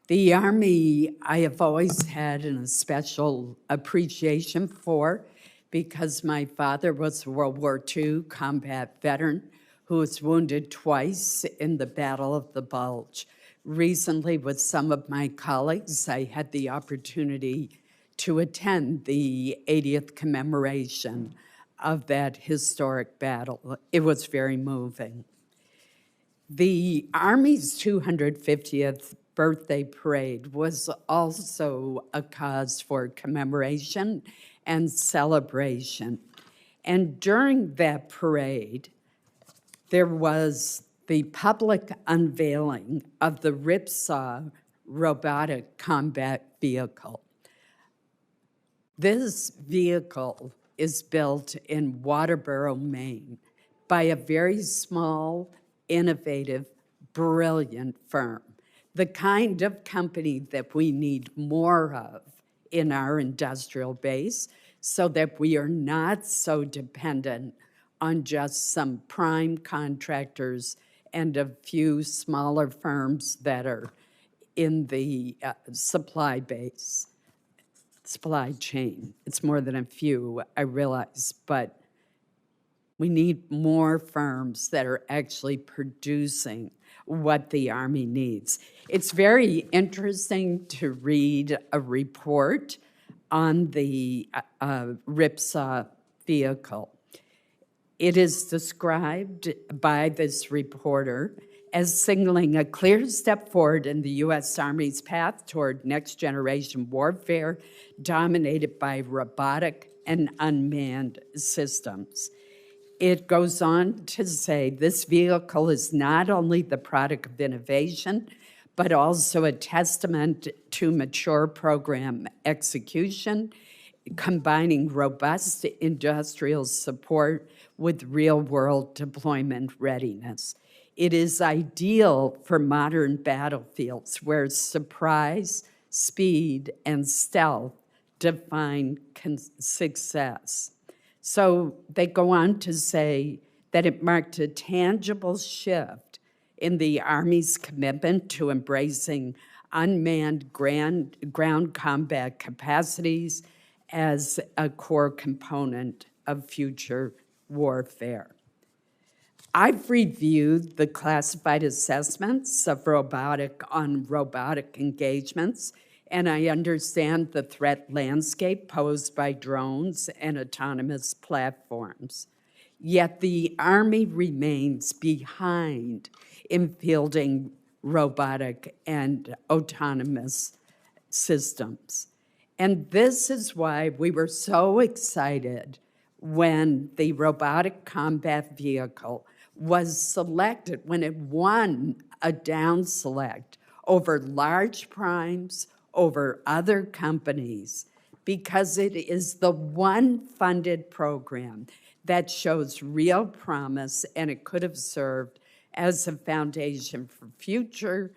[SPEAKER 6] The Army, I have always had a special appreciation for because my father was a World War II combat veteran who was wounded twice in the Battle of the Bulge. Recently, with some of my colleagues, I had the opportunity to attend the 80th commemoration of that historic battle. It was very moving. The Army's 250th birthday parade was also a cause for commemoration and celebration. And during that parade, there was the public unveiling of the Ripsaw robotic combat vehicle. This vehicle is built in Waterboro, Maine, by a very small, innovative, brilliant firm. The kind of company that we need more of in our industrial base so that we are not so dependent on just some prime contractors and a few smaller firms that are in the supply chain. It's more than a few, I realize, but we need more firms that are actually producing what the Army needs. It's very interesting to read a report on the Ripsaw vehicle. It is described by this reporter as signaling a clear step forward in the U.S. Army's path toward next-generation warfare dominated by robotic and unmanned systems. It goes on to say this vehicle is not only the product of innovation, but also a testament to mature program execution, combining robust industrial support with real-world deployment readiness. It is ideal for modern battlefields where surprise, speed, and stealth define success. So they go on to say that it marked a tangible shift in the Army's commitment to embracing unmanned ground combat capacities as a core component of future warfare. I've reviewed the classified assessments of robotic engagements, and I understand the threat landscape posed by drones and autonomous platforms. Yet the Army remains behind in fielding robotic and autonomous systems. And this is why we were so excited when the robotic combat vehicle was selected, when it won a down select over large primes, over other companies, because it is the one funded program that shows real promise, and it could have served as a foundation for future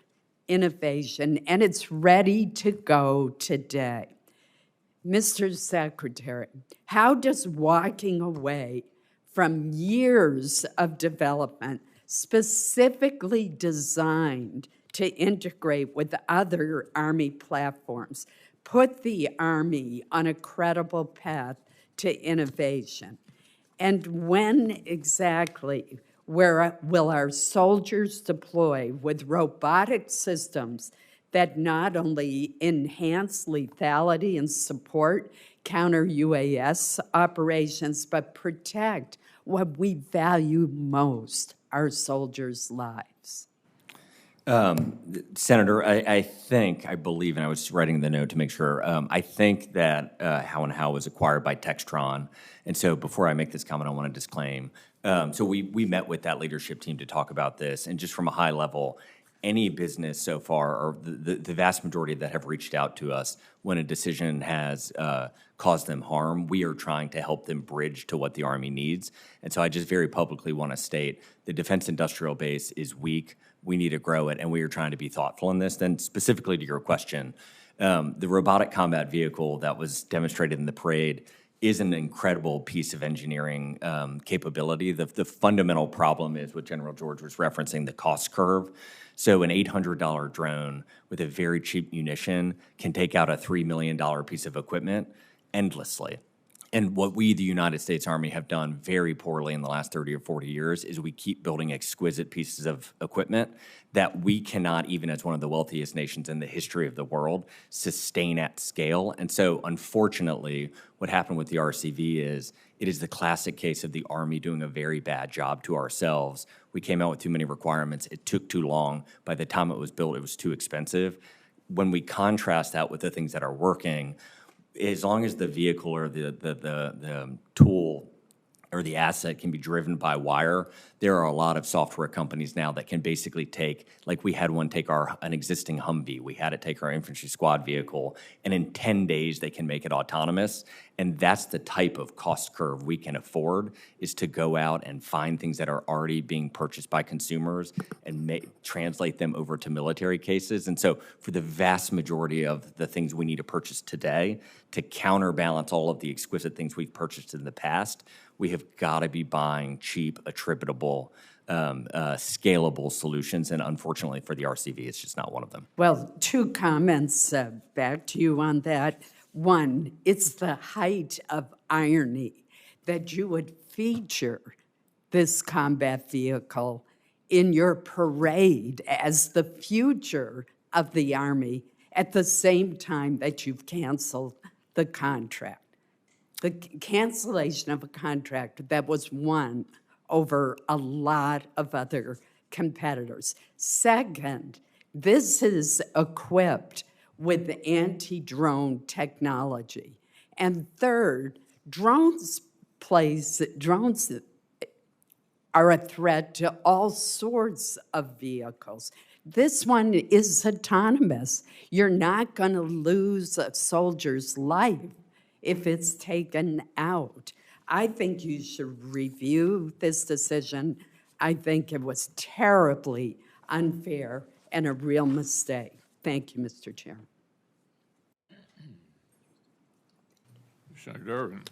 [SPEAKER 6] innovation, and it's ready to go today. Mr. Secretary, how does walking away from years of development specifically designed to integrate with other Army platforms put the Army on a credible path to innovation? And when exactly will our soldiers deploy with robotic systems that not only enhance lethality and support counter-UAS operations, but protect what we value most, our soldiers' lives?
[SPEAKER 4] Senator, I believe, and I was writing the note to make sure, I think that How and How was acquired by Textron. And so before I make this comment, I want to disclaim. So we met with that leadership team to talk about this. And just from a high level, any business so far, or the vast majority that have reached out to us when a decision has caused them harm, we are trying to help them bridge to what the Army needs. And so I just very publicly want to state the defense industrial base is weak. We need to grow it, and we are trying to be thoughtful in this. Then specifically to your question, the robotic combat vehicle that was demonstrated in the parade is an incredible piece of engineering capability. The fundamental problem is what General George was referencing, the cost curve. So an $800 drone with a very cheap munition can take out a $3 million piece of equipment endlessly. And what we, the United States Army, have done very poorly in the last 30 or 40 years is we keep building exquisite pieces of equipment that we cannot, even as one of the wealthiest nations in the history of the world, sustain at scale. And so, unfortunately, what happened with the RCV is it is the classic case of the Army doing a very bad job to ourselves. We came out with too many requirements. It took too long. By the time it was built, it was too expensive. When we contrast that with the things that are working, as long as the vehicle or the tool or the asset can be driven by wire, there are a lot of software companies now that can basically take, like we had one take an existing Humvee, we had it take our infantry squad vehicle, and in 10 days they can make it autonomous. And that's the type of cost curve we can afford, is to go out and find things that are already being purchased by consumers and translate them over to military cases. And so for the vast majority of the things we need to purchase today, to counterbalance all of the exquisite things we've purchased in the past, we have got to be buying cheap, attributable, scalable solutions. And unfortunately for the RCV, it's just not one of them.
[SPEAKER 6] Well, two comments back to you on that. One, it's the height of irony that you would feature this combat vehicle in your parade as the future of the Army at the same time that you've canceled the contract. the cancellation of a contract that was won over a lot of other competitors. Second, this is equipped with anti-drone technology. And third, drones are a threat to all sorts of vehicles. This one is autonomous. You're not going to lose a soldier's life if it's taken out. I think you should review this decision. I think it was terribly unfair and a real mistake. Thank you, Mr. Chairman.
[SPEAKER 1] Senator Irvin.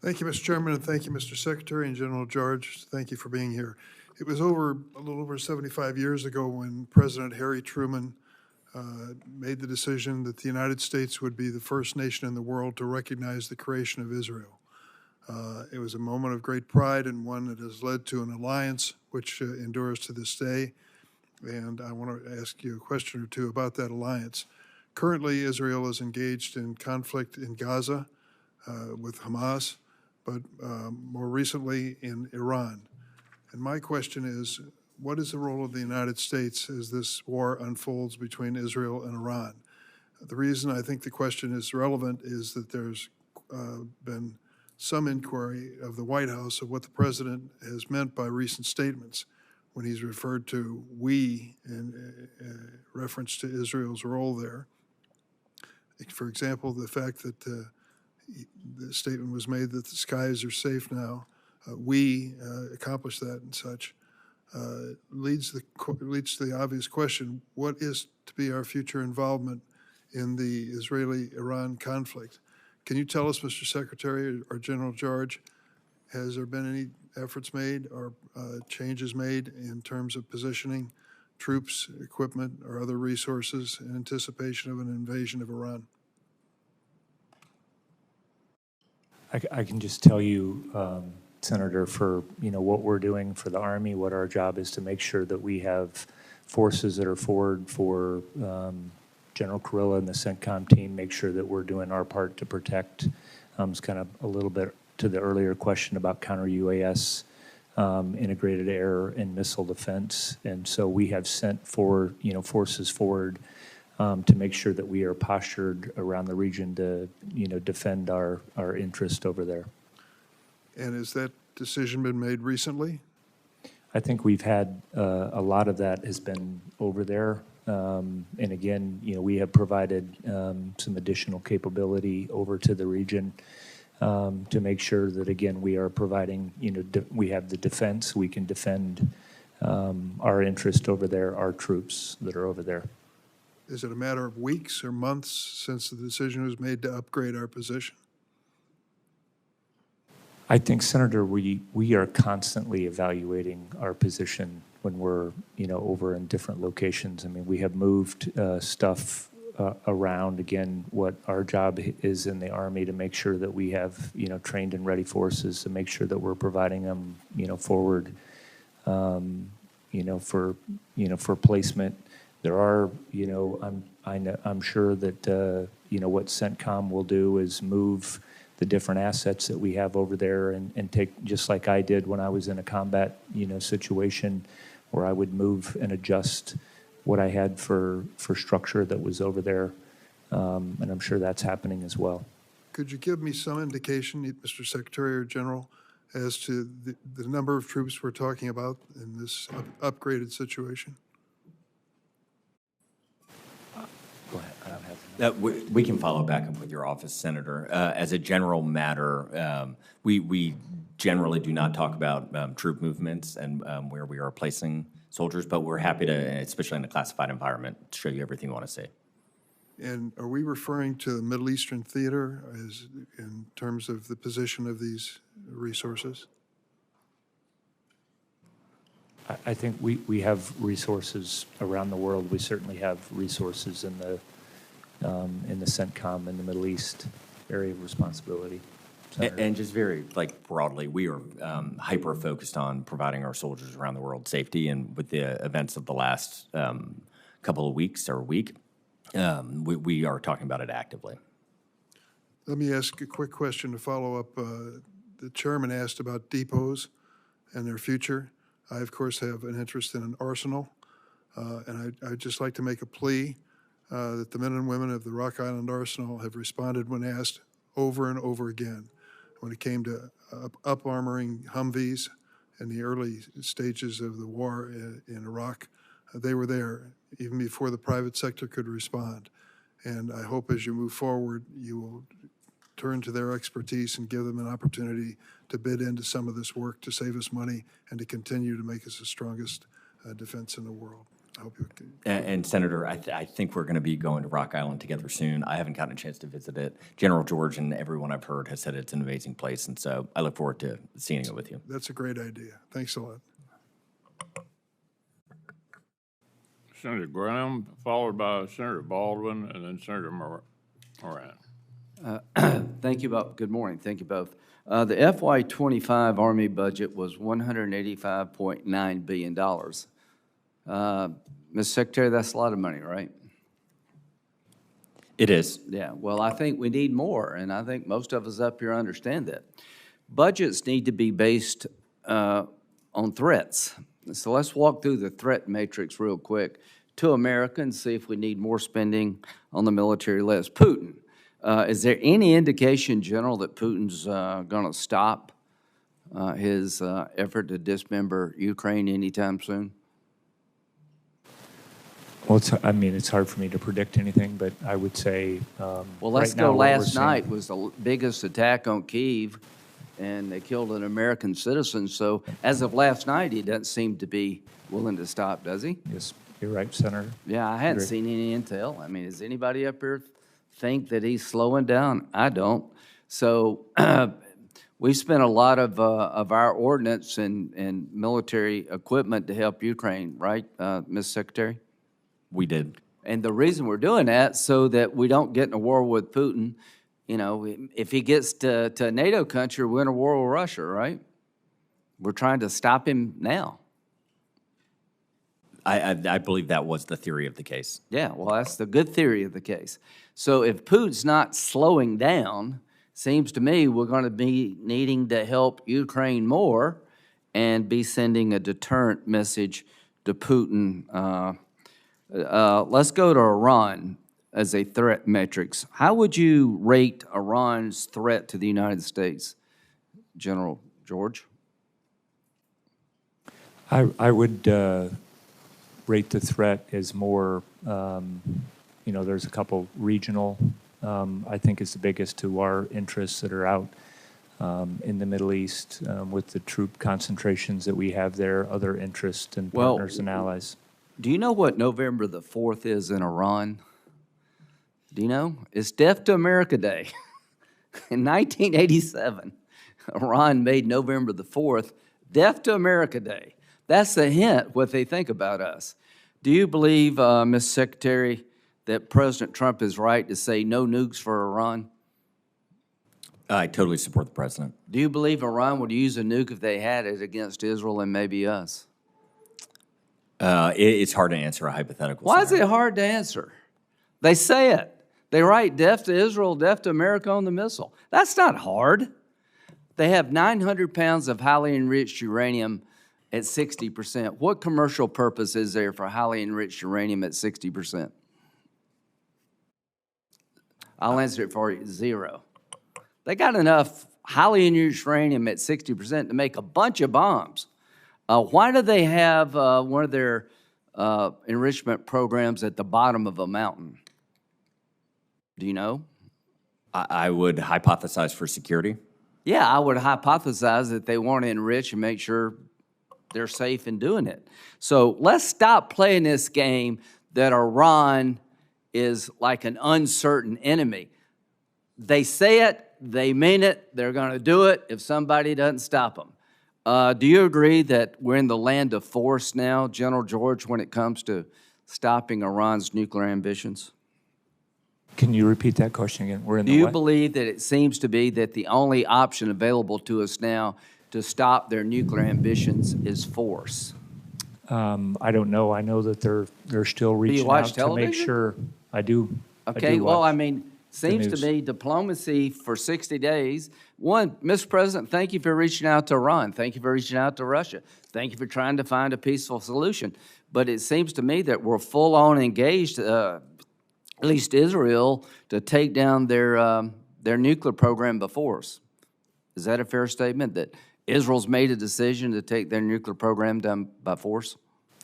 [SPEAKER 7] Thank you, Mr. Chairman, and thank you, Mr. Secretary and General George. Thank you for being here. It was a little over 75 years ago when President Harry Truman made the decision that the United States would be the first nation in the world to recognize the creation of Israel. It was a moment of great pride and one that has led to an alliance which endures to this day. And I want to ask you a question or two about that alliance. Currently, Israel is engaged in conflict in Gaza with Hamas, but more recently in Iran. And my question is, what is the role of the United States as this war unfolds between Israel and Iran? The reason I think the question is relevant is that there's been some inquiry of the White House of what the president has meant by recent statements when he's referred to we in reference to Israel's role there. For example, the fact that the statement was made that the skies are safe now, we accomplished that and such, leads to the obvious question, what is to be our future involvement in the Israeli-Iran conflict? Can you tell us, Mr. Secretary or General George, has there been any efforts made or changes made in terms of positioning troops, equipment, or other resources in anticipation of an invasion of Iran?
[SPEAKER 5] I can just tell you, Senator, for what we're doing for the Army, what our job is to make sure that we have forces that are forward for General Kurilla and the CENTCOM team, make sure that we're doing our part to protect. It's kind of a little bit to the earlier question about counter-UAS, integrated air and missile defense. And so we have sent forward, forces forward to make sure that we are postured around the region to, defend our interest over there.
[SPEAKER 7] And has that decision been made recently?
[SPEAKER 5] I think we've had a lot of that has been over there. And again, we have provided some additional capability over to the region to make sure that, again, we are providing, we have the defense, we can defend our interest over there, our troops that are over there.
[SPEAKER 7] Is it a matter of weeks or months since the decision was made to upgrade our position?
[SPEAKER 5] I think, Senator, we are constantly evaluating our position when we're, over in different locations. I mean, we have moved stuff around. Again, what our job is in the Army to make sure that we have, trained and ready forces, to make sure that we're providing them, forward, for placement. There are, I'm sure that, what CENTCOM will do is move the different assets that we have over there and take, just like I did when I was in a combat, situation where I would move and adjust what I had for structure that was over there. And I'm sure that's happening as well.
[SPEAKER 7] Could you give me some indication, Mr. Secretary or General, as to the number of troops we're talking about in this upgraded situation?
[SPEAKER 5] Go ahead. I don't have
[SPEAKER 4] We can follow back up with your office, Senator. As a general matter, we generally do not talk about troop movements and where we are placing soldiers, but we're happy to, especially in a classified environment, show you everything you want to see.
[SPEAKER 7] And are we referring to the Middle Eastern theater in terms of the position of these resources?
[SPEAKER 5] I think we have resources around the world. We certainly have resources in the CENTCOM in the Middle East area of responsibility.
[SPEAKER 4] And just very, broadly, we are hyper-focused on providing our soldiers around the world safety. And with the events of the last couple of weeks or week, we are talking about it actively.
[SPEAKER 7] Let me ask a quick question to follow up. The chairman asked about depots and their future. I, of course, have an interest in an arsenal, and I'd just like to make a plea that the men and women of the Rock Island Arsenal have responded when asked over and over again. When it came to up-armoring Humvees in the early stages of the war in Iraq, they were there even before the private sector could respond. And I hope as you move forward, you will turn to their expertise and give them an opportunity to bid into some of this work to save us money and to continue to make us the strongest defense in the world. I hope you can.
[SPEAKER 4] And Senator, I think we're going to be going to Rock Island together soon. I haven't gotten a chance to visit it. General George and everyone I've heard has said it's an amazing place, and so I look forward to seeing it with you.
[SPEAKER 7] That's a great idea. Thanks a lot.
[SPEAKER 1] Senator Graham, followed by Senator Baldwin, and then Senator Moran.
[SPEAKER 8] Thank you both. Good morning. Thank you both. The FY25 Army budget was $185.9 billion. Mr. Secretary, that's a lot of money, right?
[SPEAKER 4] It is.
[SPEAKER 8] Yeah, well, I think we need more, and I think most of us up here understand that. Budgets need to be based on threats. So let's walk through the threat matrix real quick to America and see if we need more spending on the military list. Putin. Is there any indication, General, that Putin's going to stop his effort to dismember Ukraine anytime soon?
[SPEAKER 5] Well, it's hard for me to predict anything, but I would say,
[SPEAKER 8] well, let's
[SPEAKER 5] right now,
[SPEAKER 8] go.
[SPEAKER 5] what we're
[SPEAKER 8] Last night
[SPEAKER 5] seeing-
[SPEAKER 8] was the biggest attack on Kyiv, and they killed an American citizen. So as of last night, he doesn't seem to be willing to stop, does he?
[SPEAKER 5] Yes, you're right, Senator.
[SPEAKER 8] Yeah, I hadn't
[SPEAKER 5] Agree.
[SPEAKER 8] seen any intel. I mean, does anybody up here think that he's slowing down? I don't. So we spent a lot of our ordnance and military equipment to help Ukraine, right, Ms. Secretary?
[SPEAKER 4] We did.
[SPEAKER 8] And the reason we're doing that so that we don't get in a war with Putin. You know, if he gets to a NATO country, we're in a war with Russia, right? We're trying to stop him now.
[SPEAKER 4] I believe that was the theory of the case.
[SPEAKER 8] Yeah, well, that's the good theory of the case. So if Putin's not slowing down, seems to me we're going to be needing to help Ukraine more and be sending a deterrent message to Putin. Let's go to Iran as a threat matrix. How would you rate Iran's threat to the United States, General George?
[SPEAKER 5] I would rate the threat as more, there's a couple regional, I think is the biggest to our interests that are out in the Middle East with the troop concentrations that we have there, other interests and partners and allies.
[SPEAKER 8] Do you know what November the 4th is in Iran? Do you know? It's Death to America Day. In 1987, Iran made November the 4th Death to America Day. That's a hint what they think about us. Do you believe, Ms. Secretary, that President Trump is right to say no nukes for Iran?
[SPEAKER 4] I totally support the president.
[SPEAKER 8] Do you believe Iran would use a nuke if they had it against Israel and maybe us?
[SPEAKER 4] It's hard to answer a hypothetical.
[SPEAKER 8] Why is
[SPEAKER 4] scenario.
[SPEAKER 8] it hard to answer? They say it. They write death to Israel, death to America on the missile. That's not hard. They have 900 pounds of highly enriched uranium at 60%. What commercial purpose is there for highly enriched uranium at 60%? I'll answer it for you, 0. They got enough highly enriched uranium at 60% to make a bunch of bombs. Why do they have one of their enrichment programs at the bottom of a mountain? Do you know?
[SPEAKER 4] I would hypothesize for security.
[SPEAKER 8] Yeah, I would hypothesize that they want to enrich and make sure they're safe in doing it. So let's stop playing this game that Iran is like an uncertain enemy. They say it, they mean it, they're going to do it if somebody doesn't stop them. Do you agree that we're in the land of force now, General George, when it comes to stopping Iran's nuclear ambitions?
[SPEAKER 5] Can you repeat that question again? We're in
[SPEAKER 8] Do
[SPEAKER 5] the
[SPEAKER 8] you
[SPEAKER 5] what?
[SPEAKER 8] believe that it seems to be that the only option available to us now to stop their nuclear ambitions is force?
[SPEAKER 5] I don't know. I know that they're still reaching
[SPEAKER 8] watch
[SPEAKER 5] out to make
[SPEAKER 8] television?
[SPEAKER 5] sure. I do.
[SPEAKER 8] Okay, well, I mean, Seems to
[SPEAKER 5] news.
[SPEAKER 8] me diplomacy for 60 days. One, Mr. President, thank you for reaching out to Iran. Thank you for reaching out to Russia. Thank you for trying to find a peaceful solution. But it seems to me that we're full-on engaged, at least Israel, to take down their nuclear program before us. Is that a fair statement, that Israel's made a decision to take their nuclear program down by force?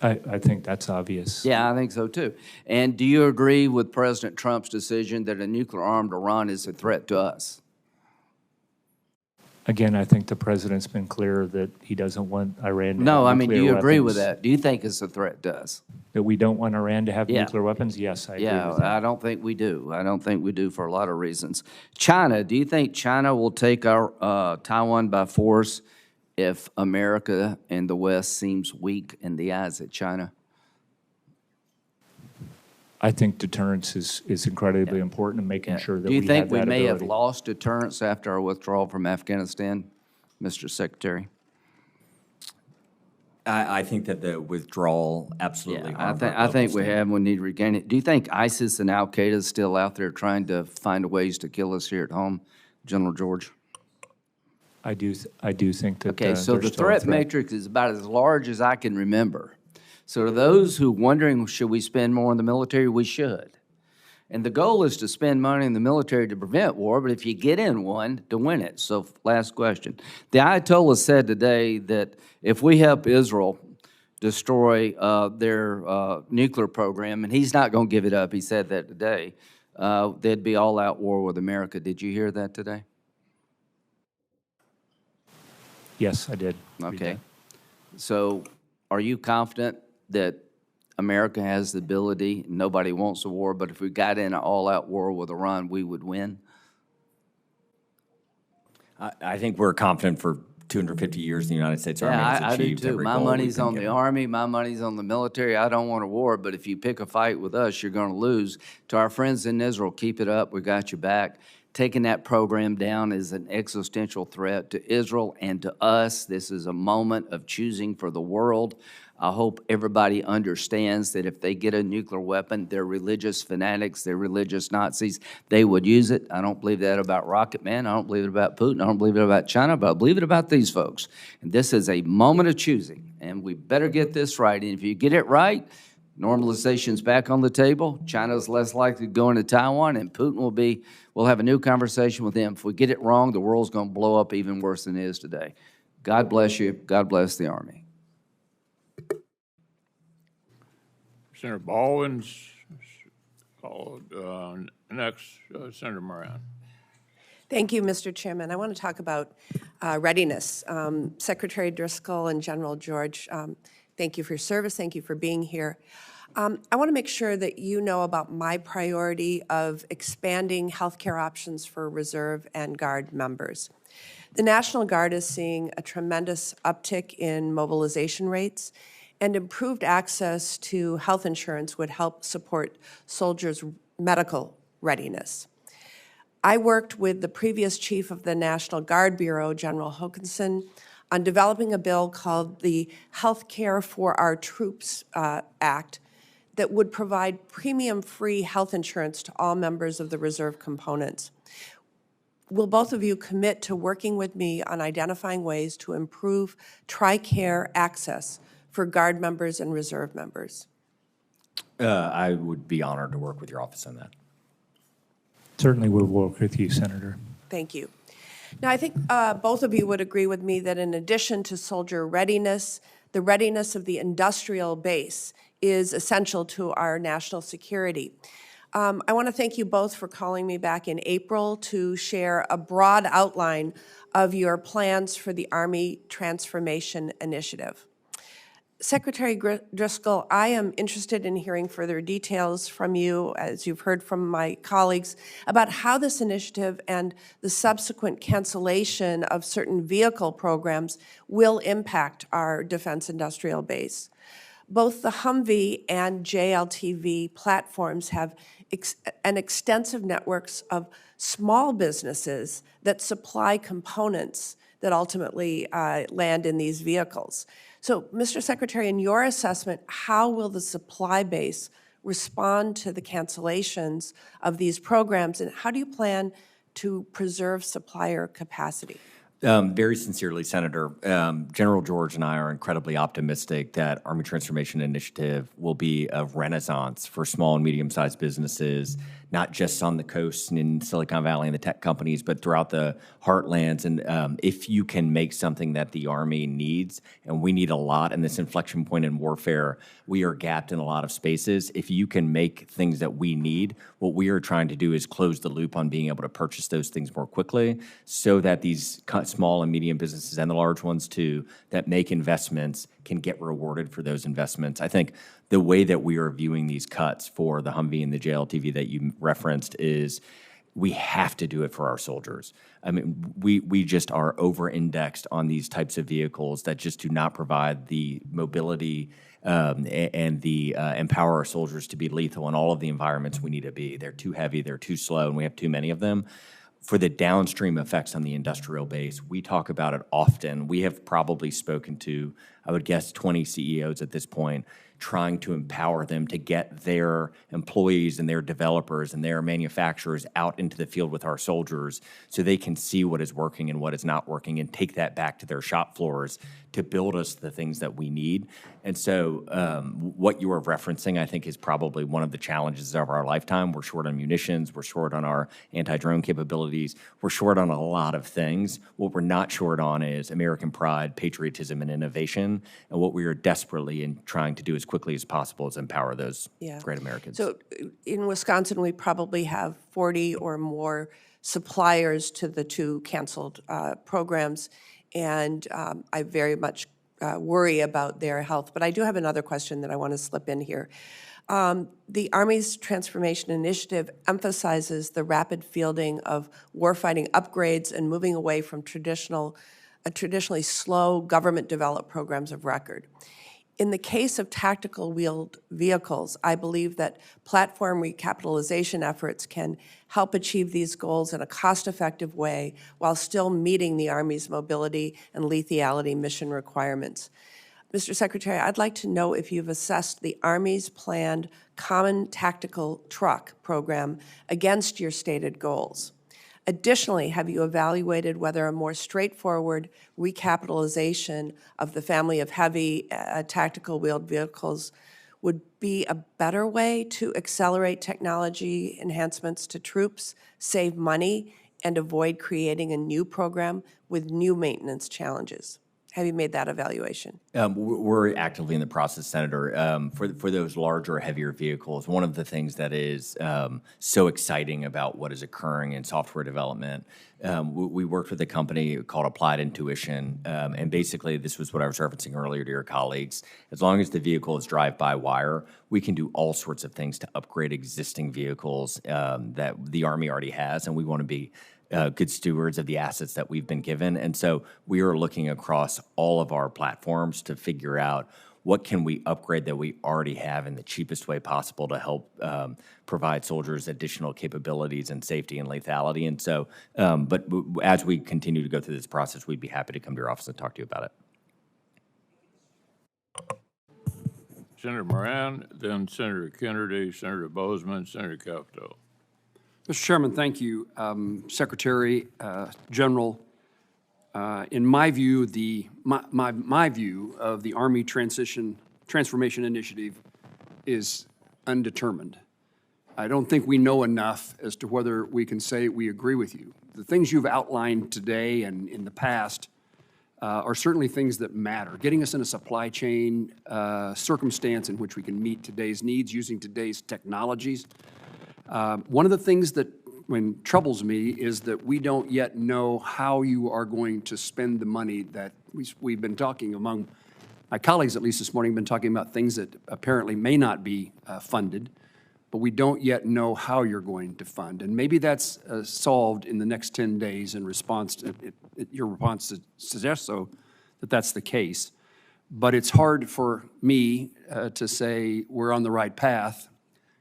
[SPEAKER 5] I think that's obvious.
[SPEAKER 8] Yeah, I think so too. And do you agree with President Trump's decision that a nuclear-armed Iran is a threat to us?
[SPEAKER 5] Again, I think the president's been clear that he doesn't want Iran to
[SPEAKER 8] No,
[SPEAKER 5] have
[SPEAKER 8] I mean, do
[SPEAKER 5] nuclear
[SPEAKER 8] you agree with
[SPEAKER 5] weapons.
[SPEAKER 8] that? Do you think it's a threat to us?
[SPEAKER 5] That we don't want Iran to have
[SPEAKER 8] Yeah.
[SPEAKER 5] nuclear weapons? Yes, I agree
[SPEAKER 8] Yeah,
[SPEAKER 5] with that.
[SPEAKER 8] I don't think we do. I don't think we do for a lot of reasons. China, do you think China will take our Taiwan by force if America and the West seems weak in the eyes of China?
[SPEAKER 5] I think deterrence is incredibly important in making sure that
[SPEAKER 8] Do you
[SPEAKER 5] we
[SPEAKER 8] think
[SPEAKER 5] have
[SPEAKER 8] we
[SPEAKER 5] that
[SPEAKER 8] may have
[SPEAKER 5] ability.
[SPEAKER 8] lost deterrence after our withdrawal from Afghanistan, Mr. Secretary?
[SPEAKER 4] I think that the withdrawal absolutely
[SPEAKER 8] Yeah,
[SPEAKER 4] harmed
[SPEAKER 8] I
[SPEAKER 4] our
[SPEAKER 8] think
[SPEAKER 4] global
[SPEAKER 8] we have. We need to regain it. Do you think ISIS and Al Qaeda is still out there trying to find ways to kill us here at home, General George?
[SPEAKER 5] I do think that.
[SPEAKER 8] Okay, so
[SPEAKER 5] there's
[SPEAKER 8] the
[SPEAKER 5] still a
[SPEAKER 8] threat matrix is about as large as I can remember. So to those who wondering, should we spend more in the military? We should. And the goal is to spend money in the military to prevent war, but if you get in one, to win it. So last question. The Ayatollah said today that if we help Israel destroy their nuclear program, and he's not going to give it up, he said that today, there'd be all-out war with America. Did you hear that today?
[SPEAKER 5] Yes, I did. read
[SPEAKER 8] Okay.
[SPEAKER 5] that.
[SPEAKER 8] So are you confident that America has the ability, nobody wants a war, but if we got in an all-out war with Iran, we would win?
[SPEAKER 4] I think we're confident for 250 years the United States Army
[SPEAKER 8] Yeah,
[SPEAKER 4] has
[SPEAKER 8] I do
[SPEAKER 4] achieved
[SPEAKER 8] too.
[SPEAKER 4] every
[SPEAKER 8] My
[SPEAKER 4] goal we've
[SPEAKER 8] money's
[SPEAKER 4] been
[SPEAKER 8] on the
[SPEAKER 4] given.
[SPEAKER 8] Army, my money's on the military. I don't want a war, but if you pick a fight with us, you're going to lose. To our friends in Israel, keep it up. We got your back. Taking that program down is an existential threat to Israel and to us. This is a moment of choosing for the world. I hope everybody understands that if they get a nuclear weapon, they're religious fanatics, they're religious Nazis, they would use it. I don't believe that about Rocket Man. I don't believe it about Putin. I don't believe it about China, but I believe it about these folks. And this is a moment of choosing, and we better get this right. And if you get it right, normalization's back on the table. China's less likely to go into Taiwan, and Putin we'll have a new conversation with him. If we get it wrong, the world's going to blow up even worse than it is today. God bless you. God bless the Army.
[SPEAKER 1] Senator Baldwin's called. Next, Senator Moran.
[SPEAKER 9] Thank you, Mr. Chairman. I want to talk about readiness. Secretary Driscoll and General George, thank you for your service. Thank you for being here. I want to make sure that you know about my priority of expanding healthcare options for Reserve and Guard members. The National Guard is seeing a tremendous uptick in mobilization rates, and improved access to health insurance would help support soldiers' medical readiness. I worked with the previous chief of the National Guard Bureau, General Hokanson, on developing a bill called the Health Care for Our Troops Act that would provide premium-free health insurance to all members of the reserve components. Will both of you commit to working with me on identifying ways to improve TRICARE access for Guard members and Reserve members?
[SPEAKER 4] I would be honored to work with your office on that.
[SPEAKER 5] Certainly we'll work with you, Senator.
[SPEAKER 9] Thank you. Now, I think both of you would agree with me that in addition to soldier readiness, the readiness of the industrial base is essential to our national security. I want to thank you both for calling me back in April to share a broad outline of your plans for the Army Transformation Initiative. Secretary Driscoll, I am interested in hearing further details from you, as you've heard from my colleagues, about how this initiative and the subsequent cancellation of certain vehicle programs will impact our defense industrial base. Both the Humvee and JLTV platforms have an extensive networks of small businesses that supply components that ultimately land in these vehicles. So, Mr. Secretary, in your assessment, how will the supply base respond to the cancellations of these programs, and how do you plan to preserve supplier capacity?
[SPEAKER 4] Very sincerely, Senator. General George and I are incredibly optimistic that Army Transformation Initiative will be a renaissance for small and medium-sized businesses, not just on the coast and in Silicon Valley and the tech companies, but throughout the heartlands. And if you can make something that the Army needs, and we need a lot in this inflection point in warfare, we are gapped in a lot of spaces. If you can make things that we need, what we are trying to do is close the loop on being able to purchase those things more quickly so that these small and medium businesses and the large ones too that make investments can get rewarded for those investments. I think the way that we are viewing these cuts for the Humvee and the JLTV that you referenced is we have to do it for our soldiers. I mean, we just are over-indexed on these types of vehicles that just do not provide the mobility and the empower our soldiers to be lethal in all of the environments we need to be. They're too heavy, they're too slow, and we have too many of them. For the downstream effects on the industrial base, we talk about it often. We have probably spoken to, I would guess, 20 CEOs at this point, trying to empower them to get their employees and their developers and their manufacturers out into the field with our soldiers so they can see what is working and what is not working and take that back to their shop floors to build us the things that we need. And so what you are referencing, I think, is probably one of the challenges of our lifetime. We're short on munitions. We're short on our anti-drone capabilities. We're short on a lot of things. What we're not short on is American pride, patriotism, and innovation. And what we are desperately trying to do as quickly as possible is empower those great Americans.
[SPEAKER 9] So in Wisconsin, we probably have 40 or more suppliers to the two canceled programs, and I very much worry about their health. But I do have another question that I want to slip in here. The Army's Transformation Initiative emphasizes the rapid fielding of warfighting upgrades and moving away from traditionally slow government-developed programs of record. In the case of tactical wheeled vehicles, I believe that platform recapitalization efforts can help achieve these goals in a cost-effective way while still meeting the Army's mobility and lethality mission requirements. Mr. Secretary, I'd like to know if you've assessed the Army's planned Common Tactical Truck program against your stated goals. Additionally, have you evaluated whether a more straightforward recapitalization of the family of heavy tactical wheeled vehicles would be a better way to accelerate technology enhancements to troops, save money, and avoid creating a new program with new maintenance challenges? Have you made that evaluation?
[SPEAKER 4] We're actively in the process, Senator. For those larger, heavier vehicles, one of the things that is so exciting about what is occurring in software development, we worked with a company called Applied Intuition, and basically this was what I was referencing earlier to your colleagues. As long as the vehicle is drive-by-wire, we can do all sorts of things to upgrade existing vehicles that the Army already has, and we want to be good stewards of the assets that we've been given. And so we are looking across all of our platforms to figure out what can we upgrade that we already have in the cheapest way possible to help provide soldiers additional capabilities and safety and lethality. And so, but as we continue to go through this process, we'd be happy to come to your office and talk to you about it.
[SPEAKER 1] Senator Moran, then Senator Kennedy, Senator Bozeman, Senator Capito.
[SPEAKER 10] Mr. Chairman, thank you. Secretary, General, in my view, my view of the Army Transformation Initiative is undetermined. I don't think we know enough as to whether we can say we agree with you. The things you've outlined today and in the past are certainly things that matter. Getting us in a supply chain circumstance in which we can meet today's needs using today's technologies. One of the things that troubles me is that we don't yet know how you are going to spend the money that we've been talking among my colleagues, at least this morning, been talking about things that apparently may not be funded, but we don't yet know how you're going to fund. And maybe that's solved in the next 10 days in response to your response to suggest so that that's the case. But it's hard for me to say we're on the right path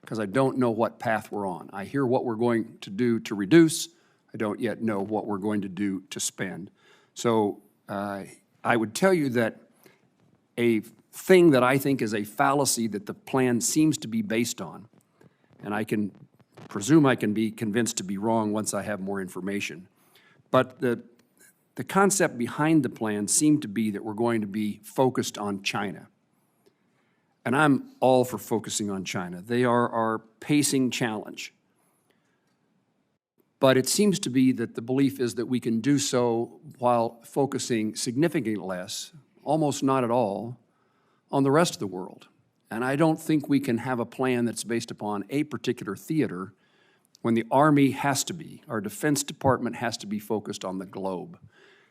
[SPEAKER 10] because I don't know what path we're on. I hear what we're going to do to reduce. I don't yet know what we're going to do to spend. So I would tell you that a thing that I think is a fallacy that the plan seems to be based on, and I can presume I can be convinced to be wrong once I have more information, but the concept behind the plan seemed to be that we're going to be focused on China. And I'm all for focusing on China. They are our pacing challenge. But it seems to be that the belief is that we can do so while focusing significantly less, almost not at all, on the rest of the world. And I don't think we can have a plan that's based upon a particular theater when the Army has to be, our Defense Department has to be focused on the globe.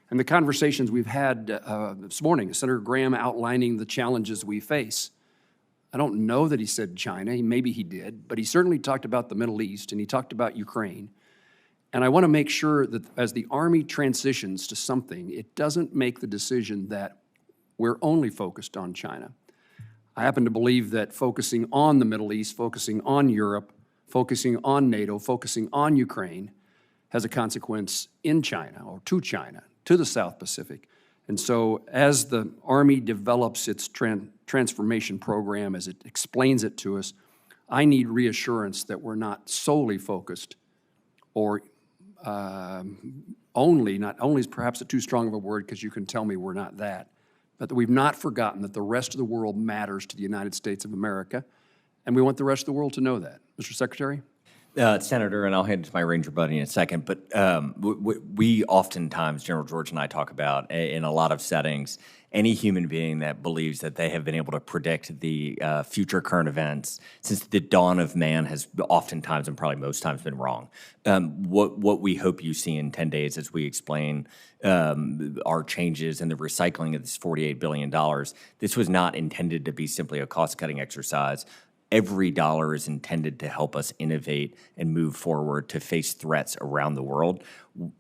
[SPEAKER 10] And the conversations we've had this morning, Senator Graham outlining the challenges we face. I don't know that he said China, maybe he did, but he certainly talked about the Middle East and he talked about Ukraine. And I want to make sure that as the Army transitions to something, it doesn't make the decision that we're only focused on China. I happen to believe that focusing on the Middle East, focusing on Europe, focusing on NATO, focusing on Ukraine has a consequence in China or to China, to the South Pacific. And so as the Army develops its transformation program, as it explains it to us, I need reassurance that we're not solely focused or only, not only is perhaps a too strong of a word because you can tell me we're not that, but that we've not forgotten that the rest of the world matters to the United States of America, and we want the rest of the world to know that. Mr. Secretary?
[SPEAKER 4] Senator, and I'll hand it to my Ranger buddy in a second, but we oftentimes, General George and I talk about in a lot of settings, any human being that believes that they have been able to predict the future current events since the dawn of man has oftentimes and probably most times been wrong. What we hope you see in 10 days as we explain our changes and the recycling of this $48 billion, this was not intended to be simply a cost-cutting exercise. Every dollar is intended to help us innovate and move forward to face threats around the world.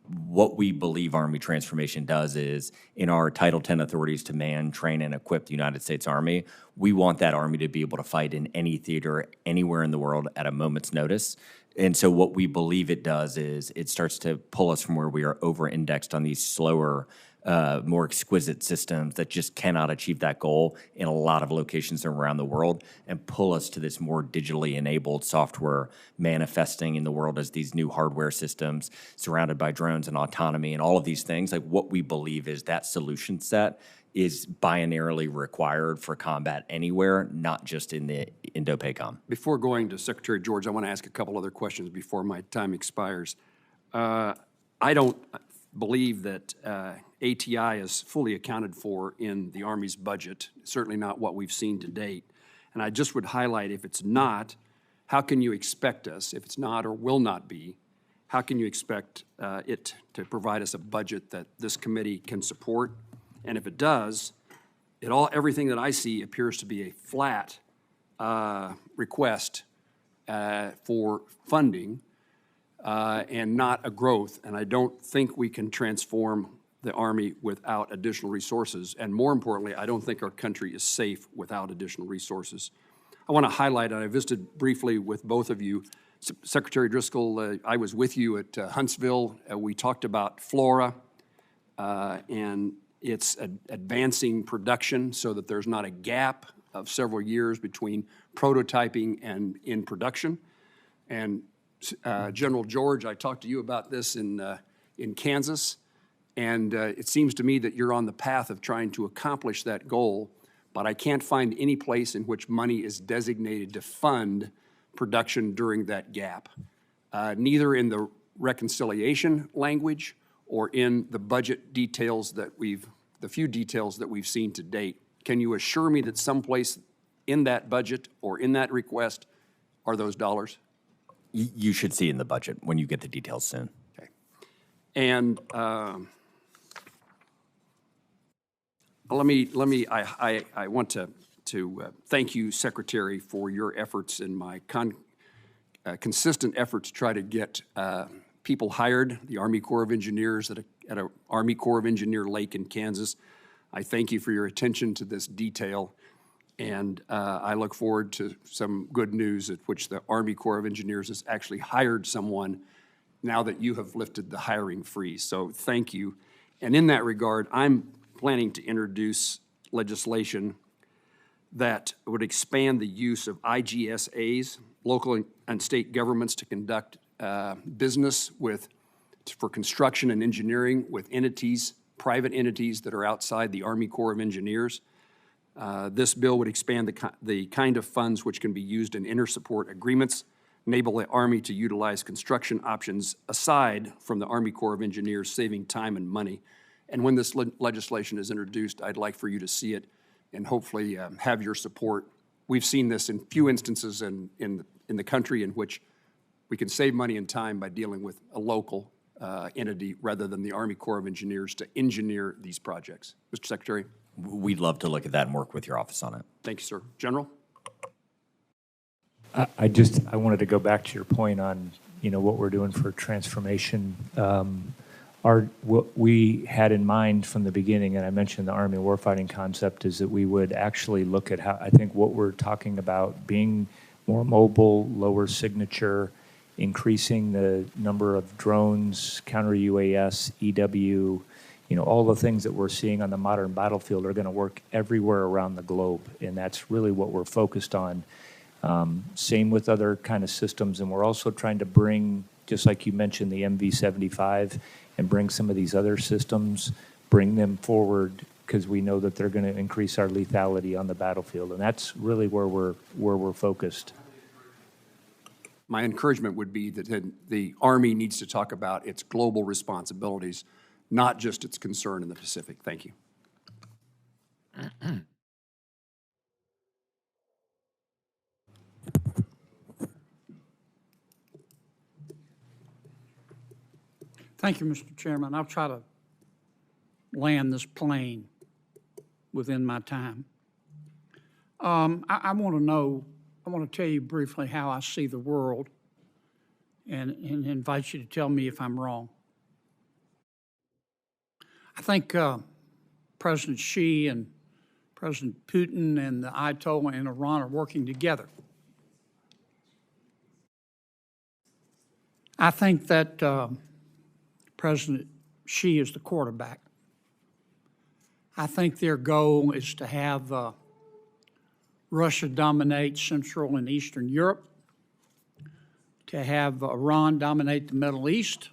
[SPEAKER 4] What we believe Army transformation does is, in our Title X authorities to man, train, and equip the United States Army, we want that Army to be able to fight in any theater, anywhere in the world at a moment's notice. And so what we believe it does is it starts to pull us from where we are over-indexed on these slower, more exquisite systems that just cannot achieve that goal in a lot of locations around the world, and pull us to this more digitally enabled software manifesting in the world as these new hardware systems surrounded by drones and autonomy and all of these things. Like, what we believe is that solution set is binarily required for combat anywhere, not just in the Indo-PACOM.
[SPEAKER 10] Before going to Secretary George, I want to ask a couple other questions before my time expires. I don't believe that ATI is fully accounted for in the Army's budget, certainly not what we've seen to date. And I just would highlight, if it's not, how can you expect us, if it's not or will not be, how can you expect it to provide us a budget that this committee can support? And if it does, everything that I see appears to be a flat request for funding and not a growth. And I don't think we can transform the Army without additional resources. And more importantly, I don't think our country is safe without additional resources. I want to highlight, and I visited briefly with both of you, Secretary Driscoll, I was with you at Huntsville. We talked about FLORA and its advancing production so that there's not a gap of several years between prototyping and in production. And General George, I talked to you about this in Kansas, and it seems to me that you're on the path of trying to accomplish that goal, but I can't find any place in which money is designated to fund production during that gap, neither in the reconciliation language or in the budget details that the few details that we've seen to date. Can you assure me that someplace in that budget or in that request are those dollars?
[SPEAKER 4] You should see in the budget when you get the details soon.
[SPEAKER 10] Okay. And I want to thank you, Secretary, for your efforts and my consistent effort to try to get people hired, the Army Corps of Engineers at an Army Corps of Engineer lake in Kansas. I thank you for your attention to this detail, and I look forward to some good news at which the Army Corps of Engineers has actually hired someone now that you have lifted the hiring freeze. So thank you. And in that regard, I'm planning to introduce legislation that would expand the use of IGSAs, local and state governments, to conduct business for construction and engineering with entities, private entities that are outside the Army Corps of Engineers. This bill would expand the kind of funds which can be used in inter-support agreements, enable the Army to utilize construction options aside from the Army Corps of Engineers, saving time and money. And when this legislation is introduced, I'd like for you to see it and hopefully have your support. We've seen this in few instances in the country in which we can save money and time by dealing with a local entity rather than the Army Corps of Engineers to engineer these projects. Mr. Secretary?
[SPEAKER 4] We'd love to look at that and work with your office on it.
[SPEAKER 10] Thank you, sir. General?
[SPEAKER 5] I wanted to go back to your point on, what we're doing for transformation. What we had in mind from the beginning, and I mentioned the Army warfighting concept, is that we would actually look at how, I think what we're talking about, being more mobile, lower signature, increasing the number of drones, counter UAS, EW, all the things that we're seeing on the modern battlefield are going to work everywhere around the globe, and that's really what we're focused on. Same with other kind of systems, and we're also trying to bring, just like you mentioned, the MV-75, and bring some of these other systems, bring them forward, because we know that they're going to increase our lethality on the battlefield, and that's really where we're focused.
[SPEAKER 10] My encouragement would be that the Army needs to talk about its global responsibilities, not just its concern in the Pacific. Thank you.
[SPEAKER 11] Thank you, Mr. Chairman. I'll try to land this plane within my time. I want to tell you briefly how I see the world and invite you to tell me if I'm wrong. I think President Xi and President Putin and the Ayatollah in Iran are working together. I think that President Xi is the quarterback. I think their goal is to have Russia dominate Central and Eastern Europe, to have Iran dominate the Middle East,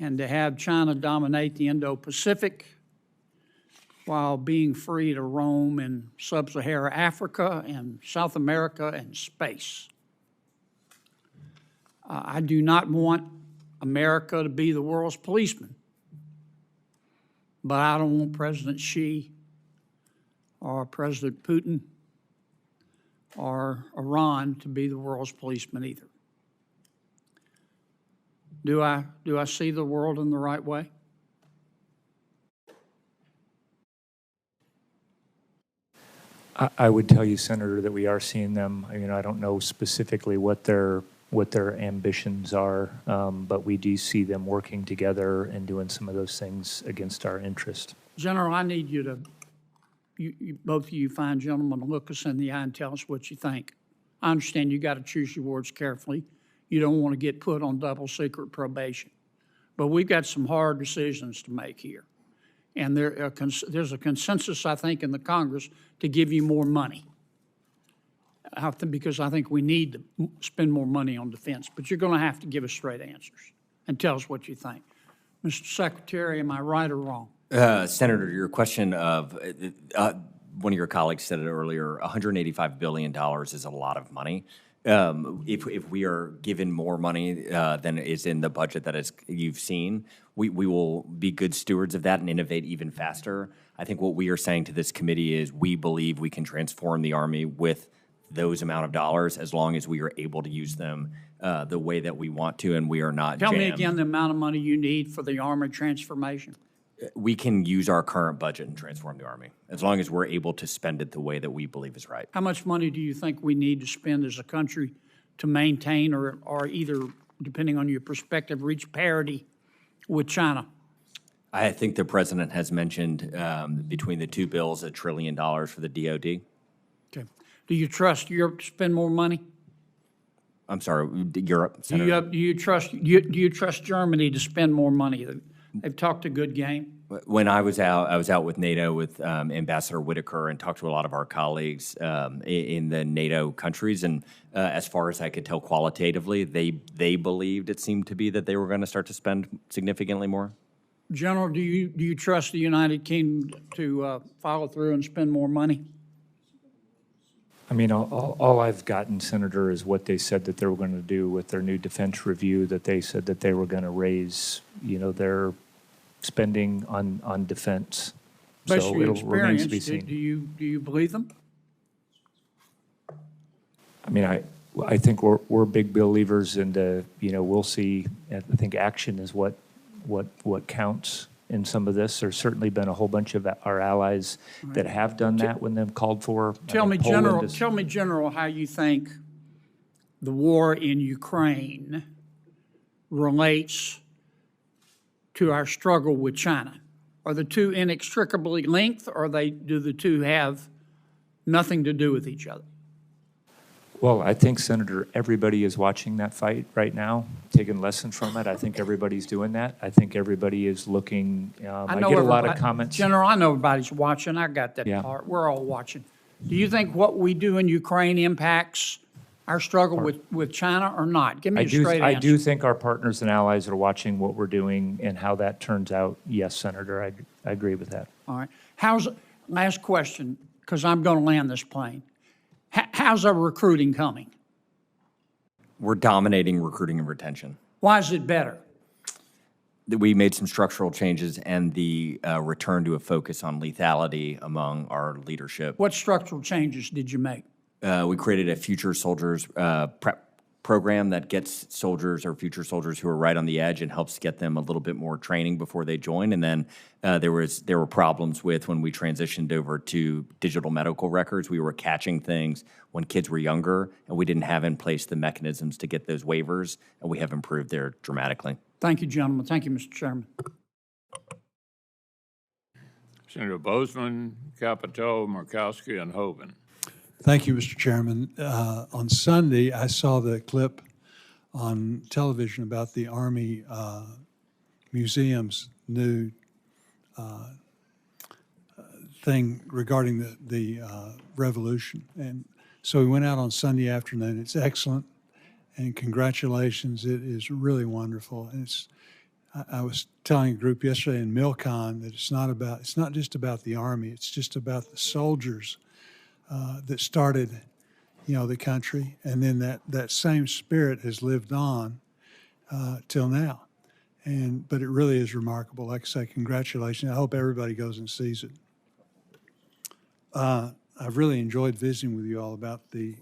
[SPEAKER 11] and to have China dominate the Indo-Pacific while being free to roam in sub-Saharan Africa and South America and space. I do not want America to be the world's policeman, but I don't want President Xi or President Putin or Iran to be the world's policeman either. Do I see the world in the right way?
[SPEAKER 5] I would tell you, Senator, that we are seeing them. I don't know specifically what their ambitions are, but we do see them working together and doing some of those things against our interest.
[SPEAKER 11] General, I need you to, both of you fine gentlemen, look us in the eye and tell us what you think. I understand you got to choose your words carefully. You don't want to get put on double secret probation. But we've got some hard decisions to make here. And there's a consensus, I think, in the Congress to give you more money. Because I think we need to spend more money on defense. But you're going to have to give us straight answers and tell us what you think. Mr. Secretary, am I right or wrong?
[SPEAKER 4] Senator, your question of, one of your colleagues said it earlier, $185 billion is a lot of money. If we are given more money than is in the budget that you've seen, we will be good stewards of that and innovate even faster. I think what we are saying to this committee is we believe we can transform the Army with those amount of dollars as long as we are able to use them the way that we want to, and we are not
[SPEAKER 11] Tell
[SPEAKER 4] jammed.
[SPEAKER 11] me again the amount of money you need for the Army transformation.
[SPEAKER 4] We can use our current budget and transform the Army, as long as we're able to spend it the way that we believe is right.
[SPEAKER 11] How much money do you think we need to spend as a country to maintain or either, depending on your perspective, reach parity with China?
[SPEAKER 4] I think the President has mentioned between the two bills, $1 trillion for the DOD.
[SPEAKER 11] Okay. Do you trust Europe to spend more money?
[SPEAKER 4] I'm sorry, Europe,
[SPEAKER 11] Do you trust Germany to spend more money? They've talked a good game.
[SPEAKER 4] When I was out with NATO with Ambassador Whitaker and talked to a lot of our colleagues in the NATO countries. And as far as I could tell qualitatively, they believed it seemed to be that they were going to start to spend significantly more.
[SPEAKER 11] General, do you trust the United Kingdom to follow through and spend more money?
[SPEAKER 5] I mean, all I've gotten, Senator, is what they said that they were going to do with their new defense review, that they said that they were going to raise, their spending on defense.
[SPEAKER 11] Based
[SPEAKER 5] So
[SPEAKER 11] on your
[SPEAKER 5] it'll remains to be
[SPEAKER 11] experience,
[SPEAKER 5] seen.
[SPEAKER 11] do you believe them?
[SPEAKER 5] I mean, I think we're big believers in the, we'll see. I think action is what counts in some of this. There's certainly been a whole bunch of our allies that have done that when they've called for.
[SPEAKER 11] Tell me,
[SPEAKER 5] Poland
[SPEAKER 11] General, how you think the war in Ukraine relates to our struggle with China. Are the two inextricably linked, or do the two have nothing to do with each other?
[SPEAKER 5] Well, I think, Senator, everybody is watching that fight right now, taking lessons from it. I think everybody's doing that. I think everybody is looking. I get a lot of comments.
[SPEAKER 11] General, I know everybody's watching. I got that part. We're all watching. Do you think what we do in Ukraine impacts our struggle with China or not? Give me a straight answer.
[SPEAKER 5] I do think our partners and allies are watching what we're doing and how that turns out. Yes, Senator, I agree with that.
[SPEAKER 11] All right. Last question, because I'm going to land this plane. How's our recruiting coming?
[SPEAKER 4] We're dominating recruiting and retention.
[SPEAKER 11] Why is it better?
[SPEAKER 4] We made some structural changes and the return to a focus on lethality among our leadership.
[SPEAKER 11] What structural changes did you make?
[SPEAKER 4] We created a future soldiers prep program that gets soldiers or future soldiers who are right on the edge and helps get them a little bit more training before they join. And then there were problems with when we transitioned over to digital medical records. We were catching things when kids were younger, and we didn't have in place the mechanisms to get those waivers, and we have improved there dramatically.
[SPEAKER 11] Thank you, gentlemen. Thank you, Mr. Chairman.
[SPEAKER 1] Senator Bozeman, Capito, Murkowski, and Hoeven.
[SPEAKER 12] Thank you, Mr. Chairman. On Sunday, I saw the clip on television about the Army Museum's new thing regarding the Revolution. And so we went out on Sunday afternoon. It's excellent, and congratulations. It is really wonderful. And I was telling a group yesterday in Milcon that it's not just about the Army. It's just about the soldiers that started, the country, and then that same spirit has lived on till now. But it really is remarkable. Like I say, congratulations. I hope everybody goes and sees it. I've really enjoyed visiting with you all about the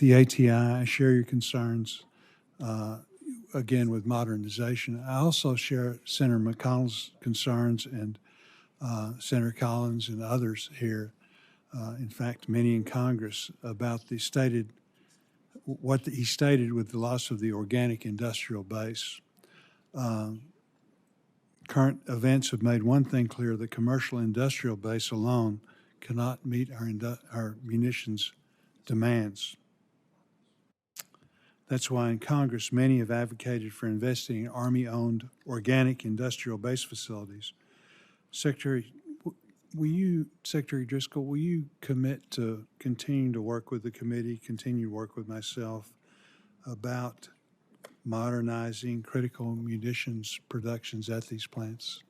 [SPEAKER 12] ATI. I share your concerns, again, with modernization. I also share Senator McConnell's concerns and Senator Collins and others here. In fact, many in Congress about what he stated with the loss of the organic industrial base. Current events have made one thing clear: the commercial industrial base alone cannot meet our munitions demands. That's why in Congress, many have advocated for investing in Army-owned organic industrial base facilities. Secretary Driscoll, will you commit to continue to work with the committee, continue to work with myself about modernizing critical munitions productions at these plants?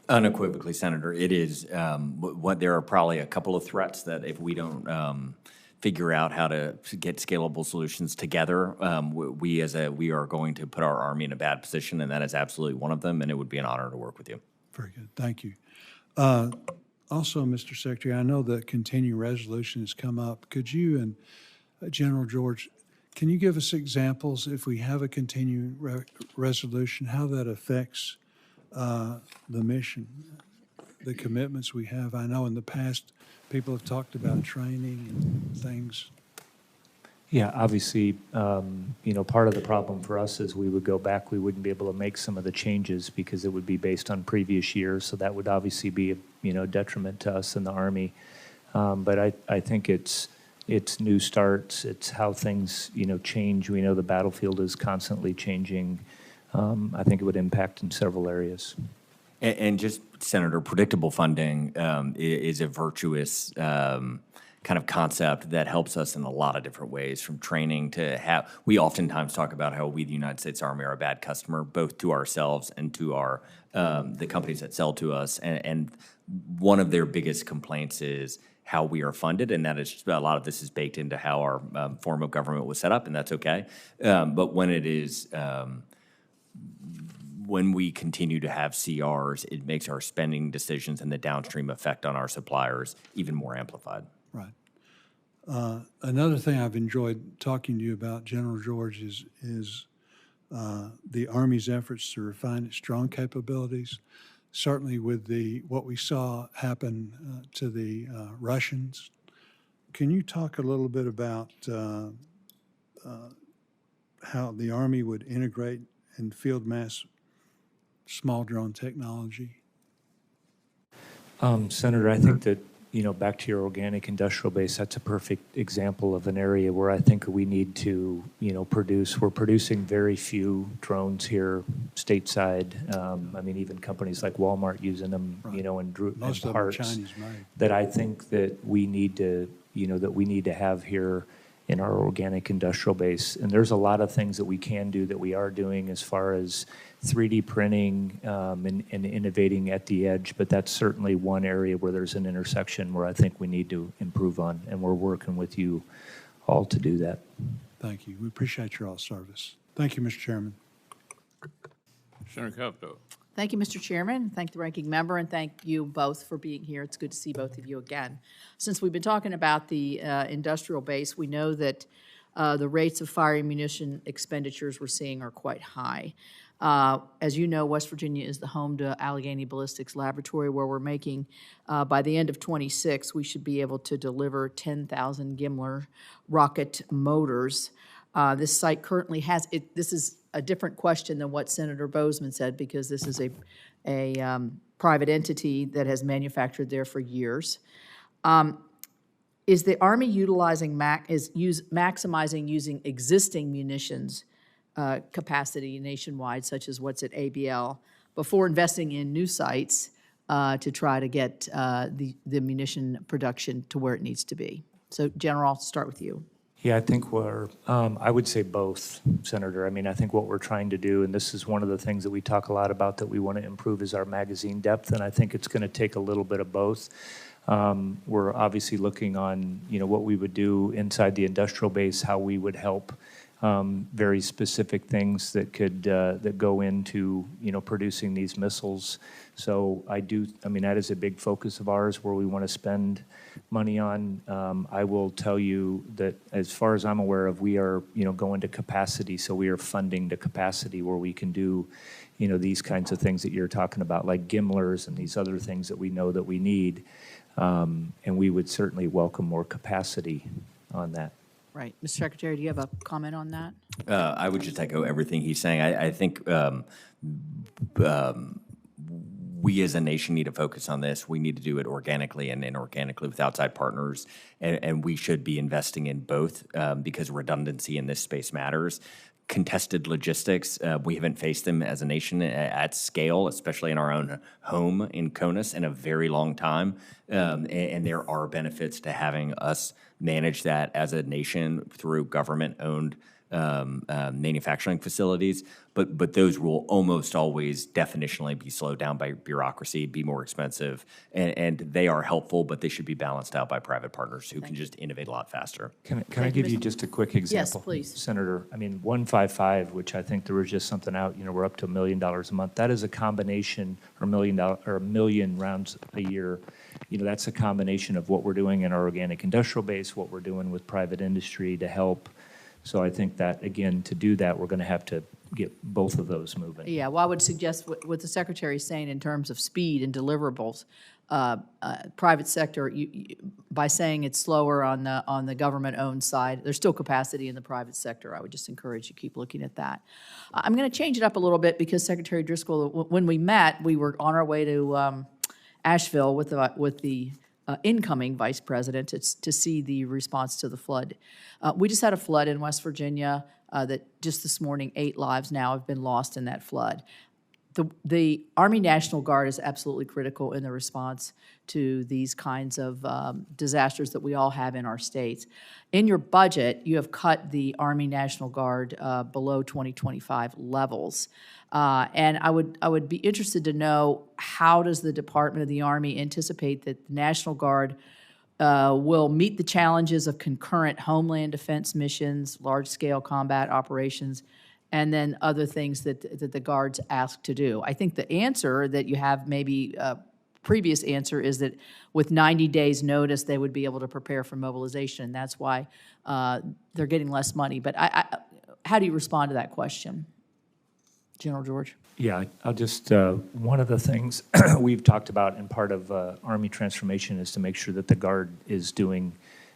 [SPEAKER 4] Unequivocally, Senator, it is. There are probably a couple of threats that if we don't figure out how to get scalable solutions together, we are going to put our Army in a bad position, and that is absolutely one of them, and it would be an honor to work with you.
[SPEAKER 12] Very good. Thank you. Also, Mr. Secretary, I know the continuing resolution has come up. Could you and General George, can you give us examples, if we have a continuing resolution, how that affects the mission, the commitments we have? I know in the past people have talked about training and things.
[SPEAKER 5] Yeah, obviously, part of the problem for us is we would go back, we wouldn't be able to make some of the changes because it would be based on previous years. So that would obviously be, detriment to us in the Army. But I think it's new starts. It's how things, change. We know the battlefield is constantly changing. I think it would impact in several areas.
[SPEAKER 4] And just, Senator, predictable funding is a virtuous kind of concept that helps us in a lot of different ways, from training to how we oftentimes talk about how we, the United States Army, are a bad customer, both to ourselves and to our the companies that sell to us. And one of their biggest complaints is how we are funded, and that is just, a lot of this is baked into how our form of government was set up, and that's okay. But when it is when we continue to have CRs, it makes our spending decisions and the downstream effect on our suppliers even more amplified.
[SPEAKER 12] Right. Another thing I've enjoyed talking to you about, General George, is the Army's efforts to refine its drone capabilities. Certainly with what we saw happen to the Russians. Can you talk a little bit about how the Army would integrate and field mass small drone technology?
[SPEAKER 5] Senator, I think that, back to your organic industrial base, that's a perfect example of an area where I think we need to, produce. We're producing very few drones here stateside. Even companies like Walmart using them,
[SPEAKER 12] Right.
[SPEAKER 5] in
[SPEAKER 12] Most of them are
[SPEAKER 5] parts
[SPEAKER 12] Chinese made.
[SPEAKER 5] that I think that we need to, have here in our organic industrial base. And there's a lot of things that we can do that we are doing as far as 3D printing and innovating at the edge, but that's certainly one area where there's an intersection where I think we need to improve on, and we're working with you all to do that.
[SPEAKER 12] Thank you. We appreciate your all service. Thank you, Mr. Chairman.
[SPEAKER 1] Senator Capito.
[SPEAKER 13] Thank you, Mr. Chairman. Thank the ranking member, and thank you both for being here. It's good to see both of you again. Since we've been talking about the industrial base, we know that the rates of firing munition expenditures we're seeing are quite high. As you know, West Virginia is the home to Allegheny Ballistics Laboratory, where we're making, by the end of 26, we should be able to deliver 10,000 Gimler rocket motors. This site currently has, this is a different question than what Senator Bozeman said, because this is a private entity that has manufactured there for years. Is the Army utilizing, maximizing using existing munitions capacity nationwide, such as what's at ABL, before investing in new sites to try to get the munition production to where it needs to be? So, General, I'll start with you.
[SPEAKER 5] Yeah, I think I would say both, Senator. I think what we're trying to do, and this is one of the things that we talk a lot about that we want to improve, is our magazine depth, and I think it's going to take a little bit of both. We're obviously looking on, what we would do inside the industrial base, how we would help very specific things that could that go into producing these missiles. So that is a big focus of ours where we want to spend money on. I will tell you that as far as I'm aware of, we are going to capacity. So we are funding the capacity where we can do these kinds of things that you're talking about, like Gimlers and these other things that we know that we need. And we would certainly welcome more capacity on that.
[SPEAKER 13] Right. Mr. Secretary, do you have a comment on that?
[SPEAKER 4] I would just echo everything he's saying. I think we as a nation need to focus on this. We need to do it organically and inorganically with outside partners, and we should be investing in both because redundancy in this space matters. Contested logistics, we haven't faced them as a nation at scale, especially in our own home in CONUS, in a very long time. And there are benefits to having us manage that as a nation through government-owned manufacturing facilities, but those will almost always definitionally be slowed down by bureaucracy, be more expensive, and they are helpful, but they should be balanced out by private partners who can just innovate a lot faster.
[SPEAKER 5] Can I give you just a quick example?
[SPEAKER 13] Yes, please.
[SPEAKER 5] Senator, 155, which I think there was just something out, we're up to $1 million a month. That is a combination, or $1 million rounds a year. That's a combination of what we're doing in our organic industrial base, what we're doing with private industry to help. So I think that, again, to do that, we're going to have to get both of those moving.
[SPEAKER 13] Yeah, well, I would suggest what the Secretary is saying in terms of speed and deliverables. Private sector, by saying it's slower on the government-owned side, there's still capacity in the private sector. I would just encourage you to keep looking at that. I'm going to change it up a little bit because Secretary Driscoll, when we met, we were on our way to Asheville with the incoming vice president to see the response to the flood. We just had a flood in West Virginia that just this morning, 8 lives now have been lost in that flood. the Army National Guard is absolutely critical in the response to these kinds of disasters that we all have in our states. In your budget, you have cut the Army National Guard below 2025 levels. And I would be interested to know, how does the Department of the Army anticipate that the National Guard will meet the challenges of concurrent homeland defense missions, large-scale combat operations, and then other things that the Guard's asked to do? I think the answer that you have, maybe previous answer, is that with 90 days' notice, they would be able to prepare for mobilization, and that's why they're getting less money. But how do you respond to that question, General George?
[SPEAKER 5] Yeah, I'll just, one of the things we've talked about in part of Army transformation is to make sure that the Guard is doing,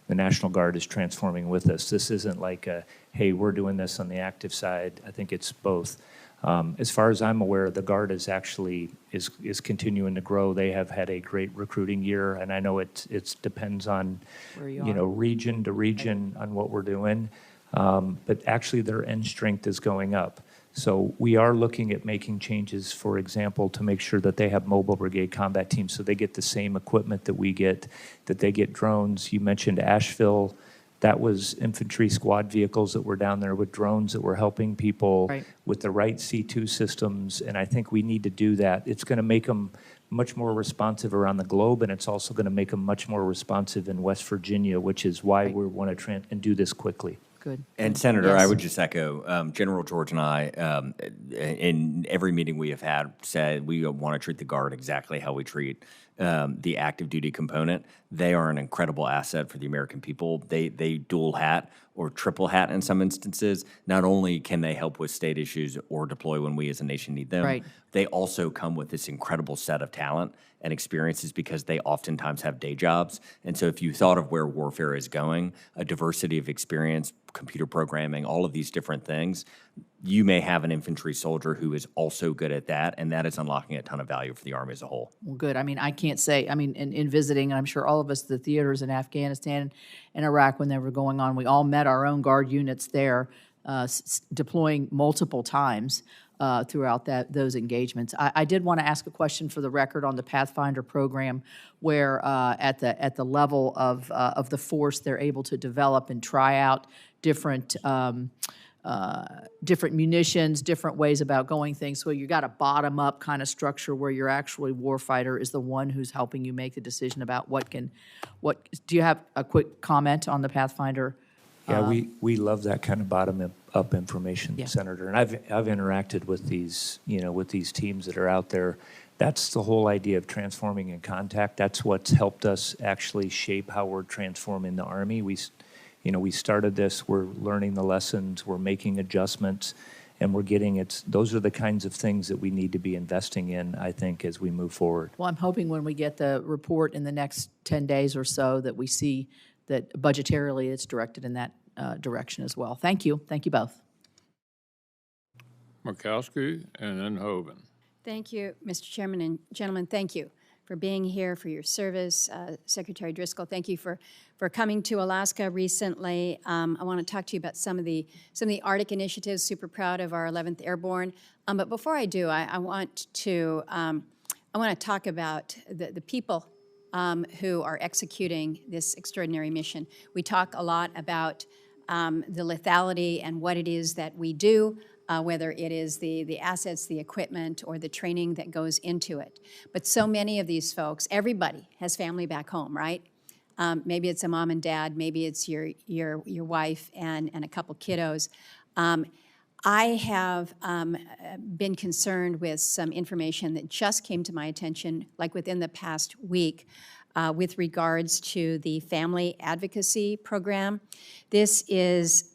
[SPEAKER 5] the National Guard is transforming with us. This isn't like hey, we're doing this on the active side. I think it's both. As far as I'm aware, the Guard is actually is continuing to grow. They have had a great recruiting year, and I know it depends on, region to region on what we're doing. But actually their end strength is going up. So we are looking at making changes, for example, to make sure that they have mobile brigade combat teams, so they get the same equipment that we get, that they get drones. You mentioned Asheville. That was infantry squad vehicles that were down there with drones that were helping people with the right C2 systems, and I think we need to do that. It's going to make them much more responsive around the globe, and it's also going to make them much more responsive in West Virginia, which is why we want to and do this quickly.
[SPEAKER 13] Good.
[SPEAKER 4] And Senator,
[SPEAKER 13] Yes.
[SPEAKER 4] I would just echo, General George and I, in every meeting we have had, said we want to treat the Guard exactly how we treat the active duty component. They are an incredible asset for the American people. They dual hat or triple hat in some instances. Not only can they help with state issues or deploy when we as a nation need them, they also come with this incredible set of talent and experiences because they oftentimes have day jobs. And so if you thought of where warfare is going, a diversity of experience, computer programming, all of these different things, you may have an infantry soldier who is also good at that, and that is unlocking a ton of value for the Army as a whole.
[SPEAKER 13] Well, good. I mean, I can't say, in visiting, and I'm sure all of us, the theaters in Afghanistan and Iraq when they were going on, we all met our own Guard units there, deploying multiple times throughout those engagements. I did want to ask a question for the record on the Pathfinder program, where at the level of the force, they're able to develop and try out different munitions, different ways about going things. So you got a bottom-up kind of structure where your actually warfighter is the one who's helping you make the decision about what. Do you have a quick comment on the Pathfinder?
[SPEAKER 5] Yeah, we love that kind of bottom-up information, Senator. And I've interacted with these, with these teams that are out there. That's the whole idea of transforming in contact. That's what's helped us actually shape how we're transforming the Army. We started this, we're learning the lessons, we're making adjustments, and we're getting those are the kinds of things that we need to be investing in, I think, as we move forward.
[SPEAKER 13] Well, I'm hoping when we get the report in the next 10 days or so that we see that budgetarily it's directed in that direction as well. Thank you. Thank you both.
[SPEAKER 1] Murkowski and then Hoeven.
[SPEAKER 14] Thank you, Mr. Chairman, and gentlemen, thank you for being here, for your service. Secretary Driscoll, thank you for coming to Alaska recently. I want to talk to you about some of the Arctic initiatives. Super proud of our 11th Airborne. But before I do, I want to talk about the people who are executing this extraordinary mission. We talk a lot about the lethality and what it is that we do, whether it is the assets, the equipment, or the training that goes into it. But so many of these folks, everybody has family back home, right? Maybe it's a mom and dad, maybe it's your wife and a couple kiddos. I have been concerned with some information that just came to my attention, like within the past week, with regards to the Family Advocacy Program. This is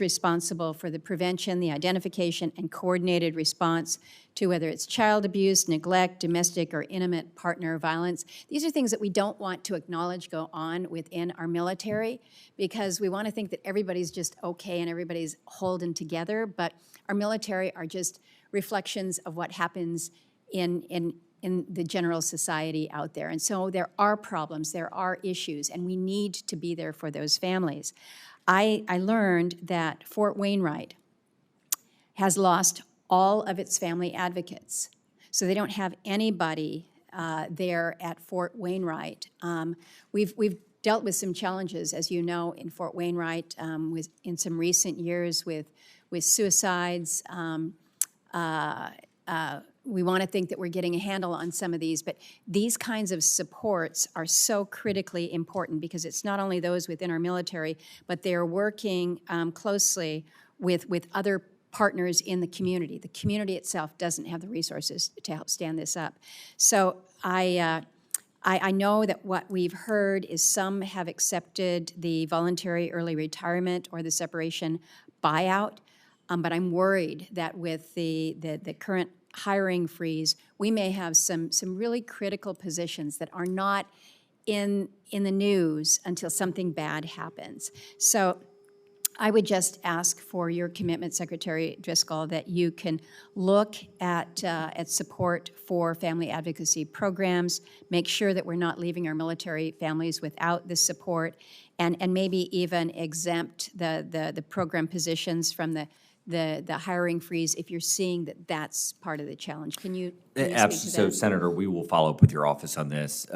[SPEAKER 14] responsible for the prevention, the identification, and coordinated response to whether it's child abuse, neglect, domestic or intimate partner violence. These are things that we don't want to acknowledge go on within our military, because we want to think that everybody's just okay and everybody's holding together, but our military are just reflections of what happens in the general society out there. And so there are problems, there are issues, and we need to be there for those families. I learned that Fort Wainwright has lost all of its family advocates. So they don't have anybody there at Fort Wainwright. We've dealt with some challenges, as you know, in Fort Wainwright in some recent years with suicides. We want to think that we're getting a handle on some of these, but these kinds of supports are so critically important because it's not only those within our military, but they're working closely with other partners in the community. The community itself doesn't have the resources to help stand this up. So I know that what we've heard is some have accepted the voluntary early retirement or the separation buyout, but I'm worried that with the current hiring freeze, we may have some really critical positions that are not in the news until something bad happens. So I would just ask for your commitment, Secretary Driscoll, that you can look at support for family advocacy programs, make sure that we're not leaving our military families without this support, and maybe even exempt the program positions from the hiring freeze if you're seeing that that's part of the challenge. Can you speak to that?
[SPEAKER 4] So, Senator, we will follow up with your office on this.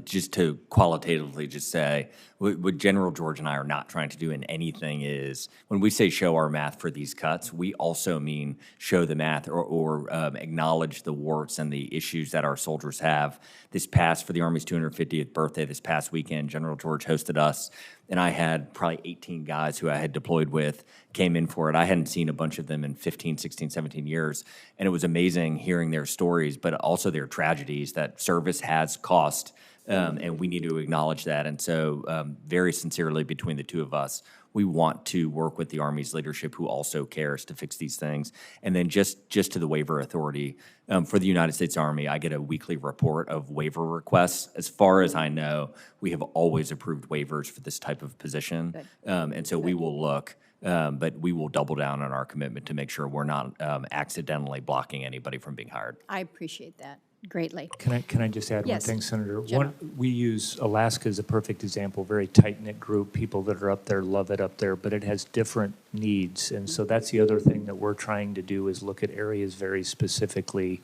[SPEAKER 4] Just to qualitatively just say, what General George and I are not trying to do in anything is, when we say show our math for these cuts, we also mean show the math or acknowledge the warts and the issues that our soldiers have. For the Army's 250th birthday this past weekend, General George hosted us, and I had probably 18 guys who I had deployed with came in for it. I hadn't seen a bunch of them in 15, 16, 17 years, and it was amazing hearing their stories, but also their tragedies that service has cost, and we need to acknowledge that. And so very sincerely between the two of us, we want to work with the Army's leadership who also cares to fix these things. And then just to the waiver authority, for the United States Army, I get a weekly report of waiver requests. As far as I know, we have always approved waivers for this type of position. And so we will look, but we will double down on our commitment to make sure we're not accidentally blocking anybody from being hired.
[SPEAKER 14] I appreciate that greatly.
[SPEAKER 5] Can I just add
[SPEAKER 14] Yes.
[SPEAKER 5] one thing, Senator?
[SPEAKER 14] General.
[SPEAKER 5] We use Alaska as a perfect example, very tight-knit group. People that are up there love it up there, but it has different needs. And so that's the other thing that we're trying to do is look at areas very specifically,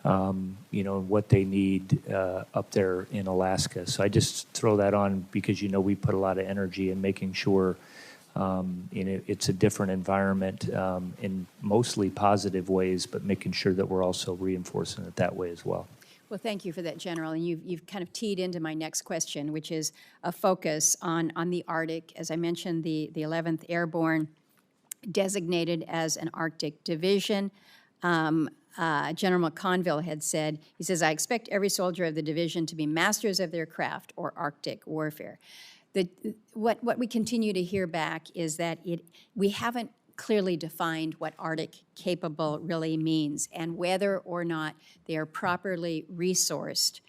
[SPEAKER 5] what they need up there in Alaska. So I just throw that on because, we put a lot of energy in making sure it's a different environment in mostly positive ways, but making sure that we're also reinforcing it that way as well.
[SPEAKER 14] Well, thank you for that, General. And you've kind of teed into my next question, which is a focus on the Arctic. As I mentioned, the 11th Airborne designated as an Arctic division. General McConnell had said, he says, I expect every soldier of the division to be masters of their craft or Arctic warfare. What we continue to hear back is that we haven't clearly defined what Arctic capable really means and whether or not they are properly resourced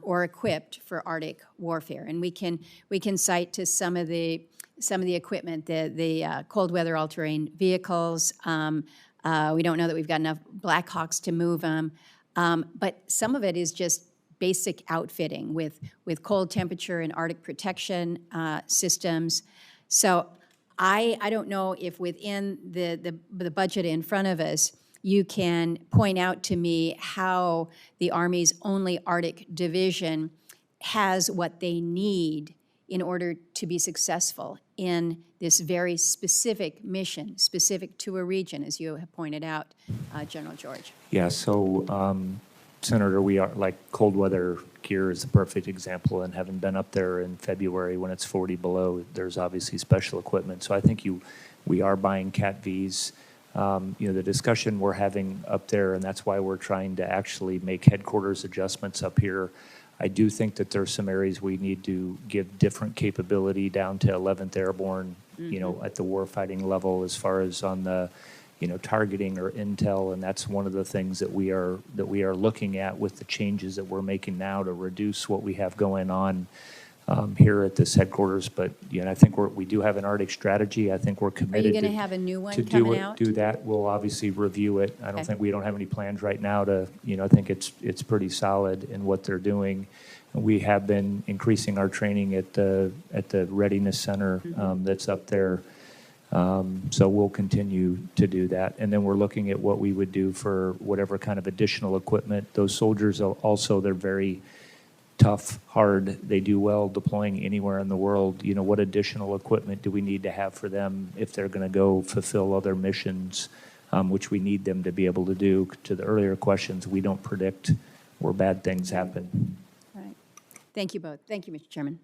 [SPEAKER 14] or equipped for Arctic warfare. And we can cite to some of the equipment, the cold weather all-terrain vehicles. We don't know that we've got enough Black Hawks to move them, but some of it is just basic outfitting with cold temperature and Arctic protection systems. So I don't know if within the budget in front of us, you can point out to me how the Army's only Arctic division has what they need in order to be successful in this very specific mission, specific to a region, as you have pointed out, General George.
[SPEAKER 5] Yeah, so Senator, we are like cold weather gear is a perfect example, and having been up there in February when it's 40 below, there's obviously special equipment. So I think we are buying Cat Vs. The discussion we're having up there, and that's why we're trying to actually make headquarters adjustments up here. I do think that there's some areas we need to give different capability down to 11th Airborne, at the warfighting level as far as on the targeting or intel, and that's one of the things that we are looking at with the changes that we're making now to reduce what we have going on here at this headquarters. But I think we do have an Arctic strategy. I think we're committed.
[SPEAKER 14] Are you going to have a new one
[SPEAKER 5] to
[SPEAKER 14] coming out?
[SPEAKER 5] Do that. We'll obviously review it. I don't
[SPEAKER 14] Okay.
[SPEAKER 5] think we don't have any plans right now to. I think it's pretty solid in what they're doing. We have been increasing our training at the Readiness Center that's up there. So we'll continue to do that. And then we're looking at what we would do for whatever kind of additional equipment. Those soldiers also, they're very tough, hard. They do well deploying anywhere in the world. You know, what additional equipment do we need to have for them if they're going to go fulfill other missions, which we need them to be able to do? To the earlier questions, we don't predict where bad things happen.
[SPEAKER 14] Right. Thank you both. Thank you, Mr. Chairman.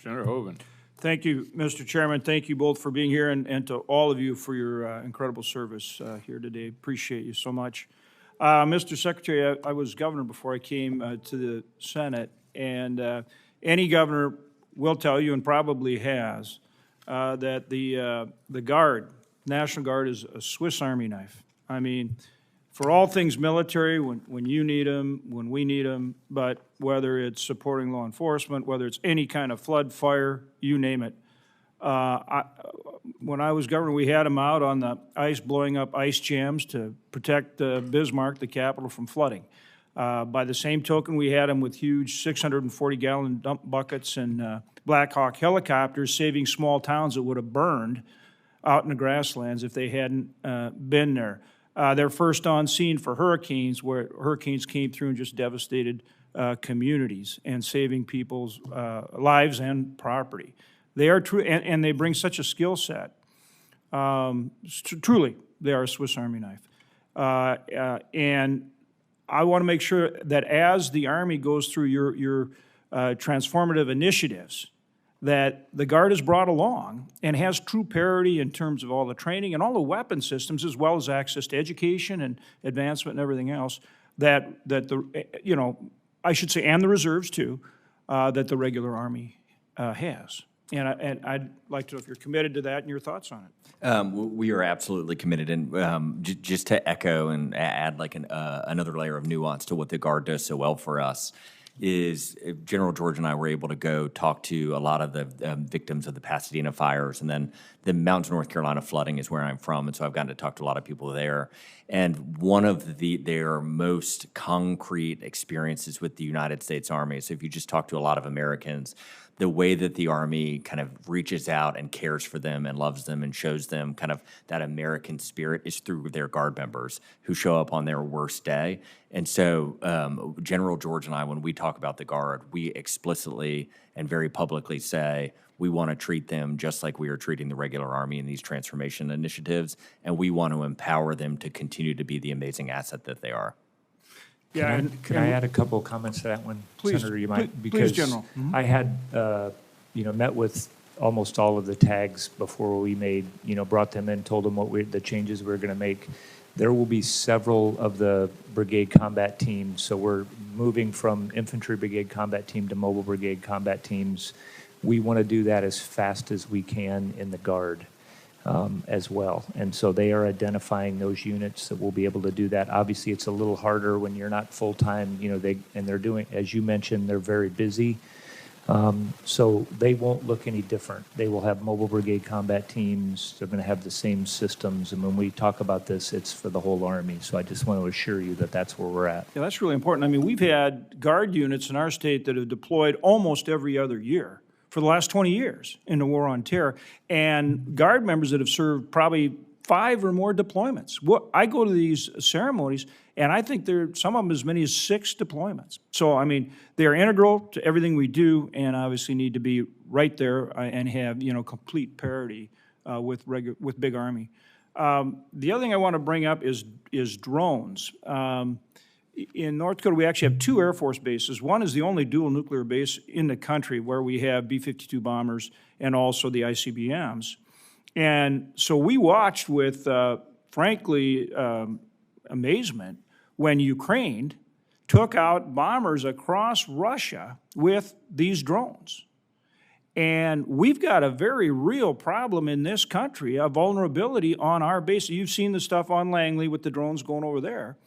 [SPEAKER 1] Senator Hoeven.
[SPEAKER 15] Thank you, Mr. Chairman. Thank you both for being here, and to all of you for your incredible service here today. Appreciate you so much. Mr. Secretary, I was governor before I came to the Senate, and any governor will tell you, and probably has, that the Guard, National Guard, is a Swiss Army knife. I mean, for all things military, when you need them, when we need them, but whether it's supporting law enforcement, whether it's any kind of flood, fire, you name it. When I was governor, we had them out on the ice, blowing up ice jams to protect Bismarck, the capital, from flooding. By the same token, we had them with huge 640-gallon dump buckets and Black Hawk helicopters saving small towns that would have burned out in the grasslands if they hadn't been there. They're first on scene for hurricanes, where hurricanes came through and just devastated communities and saving people's lives and property. They are true, and they bring such a skill set. Truly, they are a Swiss Army knife. And I want to make sure that as the Army goes through your transformative initiatives, that the Guard is brought along and has true parity in terms of all the training and all the weapon systems, as well as access to education and advancement and everything else, that the, you know, I should say, and the reserves too, that the regular Army has. And I'd like to know if you're committed to that and your thoughts on it.
[SPEAKER 4] We are absolutely committed, and just to echo and add like another layer of nuance to what the Guard does so well for us, is General George and I were able to go talk to a lot of the victims of the Pasadena fires, and then the Mountains, North Carolina flooding is where I'm from, and so I've gotten to talk to a lot of people there. And one of their most concrete experiences with the United States Army, so if you just talk to a lot of Americans, the way that the Army kind of reaches out and cares for them and loves them and shows them kind of that American spirit is through their Guard members who show up on their worst day. And so General George and I, when we talk about the Guard, we explicitly and very publicly say we want to treat them just like we are treating the regular Army in these transformation initiatives, and we want to empower them to continue to be the amazing asset that they are.
[SPEAKER 15] Yeah,
[SPEAKER 5] Can I add a couple of comments to that one,
[SPEAKER 15] Please,
[SPEAKER 5] Senator? You might,
[SPEAKER 15] please, General.
[SPEAKER 5] I had, met with almost all of the tags before we made, brought them in, told them the changes we were going to make. There will be several of the brigade combat teams, so we're moving from infantry brigade combat team to mobile brigade combat teams. We want to do that as fast as we can in the Guard. As well. And so they are identifying those units that will be able to do that. Obviously, it's a little harder when you're not full-time, they're doing, as you mentioned, they're very busy. So they won't look any different. They will have mobile brigade combat teams. They're going to have the same systems. And when we talk about this, it's for the whole Army. So I just want to assure you that that's where we're at.
[SPEAKER 15] Yeah, that's really important. I mean, we've had Guard units in our state that have deployed almost every other year for the last 20 years in the War on Terror, and Guard members that have served probably 5 or more deployments. I go to these ceremonies, and I think there are some of them as many as 6 deployments. So, I mean, they're integral to everything we do, and obviously need to be right there and have, complete parity with big Army. The other thing I want to bring up is drones. In North Dakota, we actually have 2 Air Force bases. One is the only dual nuclear base in the country where we have B-52 bombers and also the ICBMs. And so we watched with, frankly, amazement when Ukraine took out bombers across Russia with these drones. And we've got a very real problem in this country, a vulnerability on our base. You've seen the stuff on Langley with the drones going over there.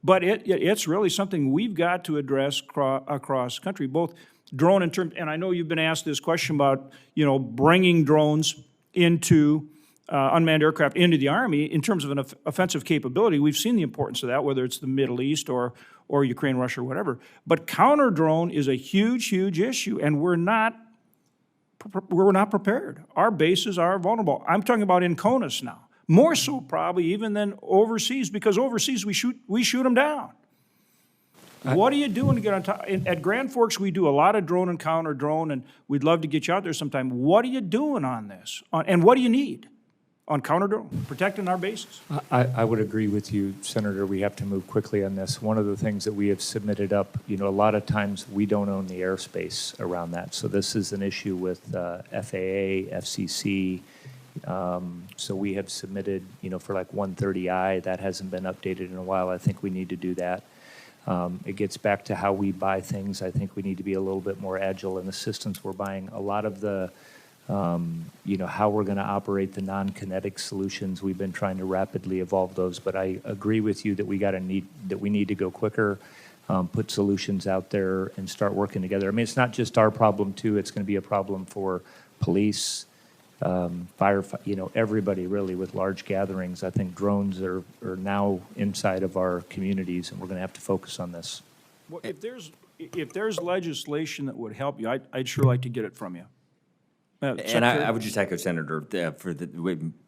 [SPEAKER 15] But it's really something we've got to address across country, both drone in terms, and I know you've been asked this question about, bringing drones into unmanned aircraft into the Army in terms of an offensive capability. We've seen the importance of that, whether it's the Middle East or Ukraine, Russia, or whatever. But counter drone is a huge, huge issue, and we're not we're not prepared. Our bases are vulnerable. I'm talking about in CONUS now, more so probably even than overseas, because overseas we shoot them down. What are you doing to get on top? At Grand Forks, we do a lot of drone and counter drone, and we'd love to get you out there sometime. What are you doing on this? And what do you need on counter drone, protecting our bases?
[SPEAKER 5] I would agree with you, Senator. We have to move quickly on this. One of the things that we have submitted up, a lot of times we don't own the airspace around that. So this is an issue with FAA, FCC. So we have submitted, for like 130I, that hasn't been updated in a while. I think we need to do that. It gets back to how we buy things. I think we need to be a little bit more agile in the systems we're buying. A lot of the, how we're going to operate the non-kinetic solutions, we've been trying to rapidly evolve those. But I agree with you that we need to go quicker, put solutions out there, and start working together. I mean, it's not just our problem too. It's going to be a problem for police, fire, everybody really with large gatherings. I think drones are now inside of our communities, and we're going to have to focus on this.
[SPEAKER 15] Well, if there's legislation that would help you, I'd sure like to get it from you.
[SPEAKER 4] And I would just echo, Senator,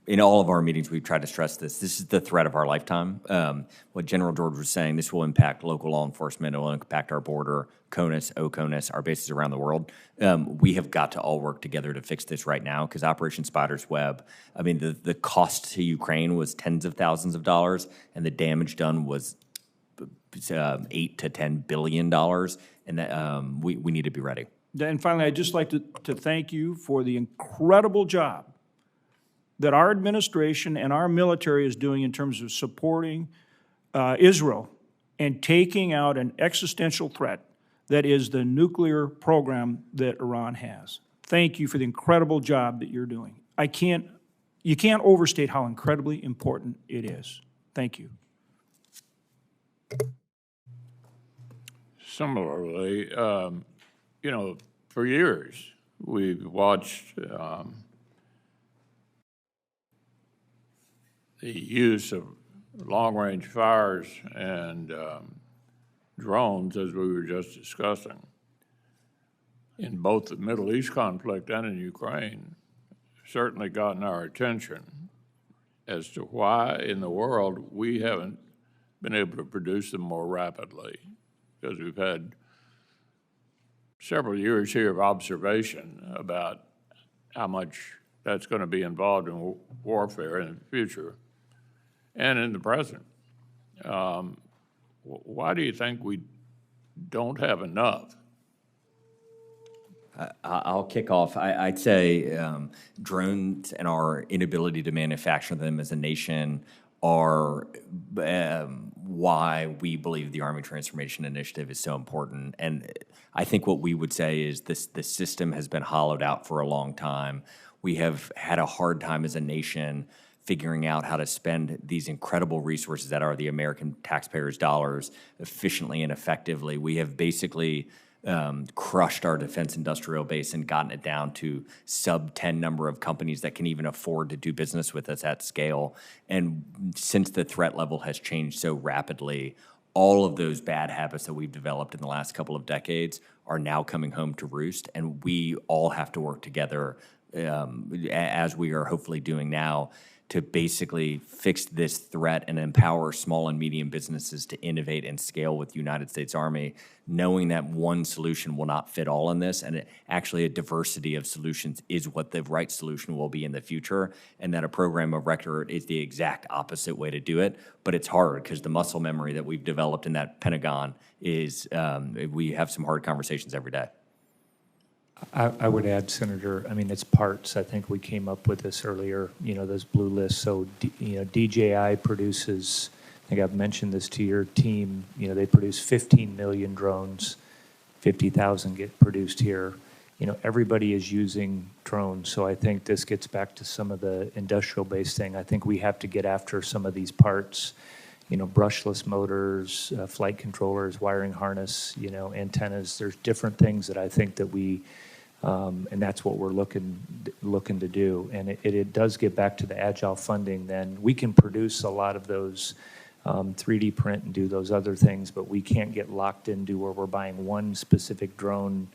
[SPEAKER 4] in all of our meetings, we've tried to stress this. This is the threat of our lifetime. What General George was saying, this will impact local law enforcement. It will impact our border, CONUS, OCONUS, our bases around the world. We have got to all work together to fix this right now, because Operation Spider's Web, I mean, the cost to Ukraine was tens of thousands of dollars, and the damage done was $8 to $10 billion, and that, we need to be ready.
[SPEAKER 15] And finally, I'd just like to thank you for the incredible job that our administration and our military is doing in terms of supporting Israel and taking out an existential threat that is the nuclear program that Iran has. Thank you for the incredible job that you're doing. You can't overstate how incredibly important it is. Thank you.
[SPEAKER 1] Similarly, for years, we've watched the use of long-range fires and drones, as we were just discussing, in both the Middle East conflict and in Ukraine, certainly gotten our attention as to why in the world we haven't been able to produce them more rapidly, because we've had several years here of observation about how much that's going to be involved in warfare in the future and in the present. Why do you think we don't have enough?
[SPEAKER 4] I'll kick off. I'd say drones and our inability to manufacture them as a nation are why we believe the Army Transformation Initiative is so important. And I think what we would say is the system has been hollowed out for a long time. We have had a hard time as a nation figuring out how to spend these incredible resources that are the American taxpayers' dollars efficiently and effectively. We have basically crushed our defense industrial base and gotten it down to sub-10 number of companies that can even afford to do business with us at scale. And since the threat level has changed so rapidly, all of those bad habits that we've developed in the last couple of decades are now coming home to roost, and we all have to work together, as we are hopefully doing now, to basically fix this threat and empower small and medium businesses to innovate and scale with the United States Army, knowing that one solution will not fit all in this, and actually a diversity of solutions is what the right solution will be in the future, and that a program of record is the exact opposite way to do it. But it's hard because the muscle memory that we've developed in that Pentagon is, we have some hard conversations every day.
[SPEAKER 5] I would add, Senator, I mean, it's parts. I think we came up with this earlier, those blue lists. So, DJI produces, I think I've mentioned this to your team, they produce 15 million drones, 50,000 get produced here. Everybody is using drones. So I think this gets back to some of the industrial-based thing. I think we have to get after some of these parts, brushless motors, flight controllers, wiring harness, antennas. There's different things that I think that we, and that's what we're looking to do. And it does get back to the agile funding. Then we can produce a lot of those 3D print and do those other things, but we can't get locked into where we're buying one specific drone,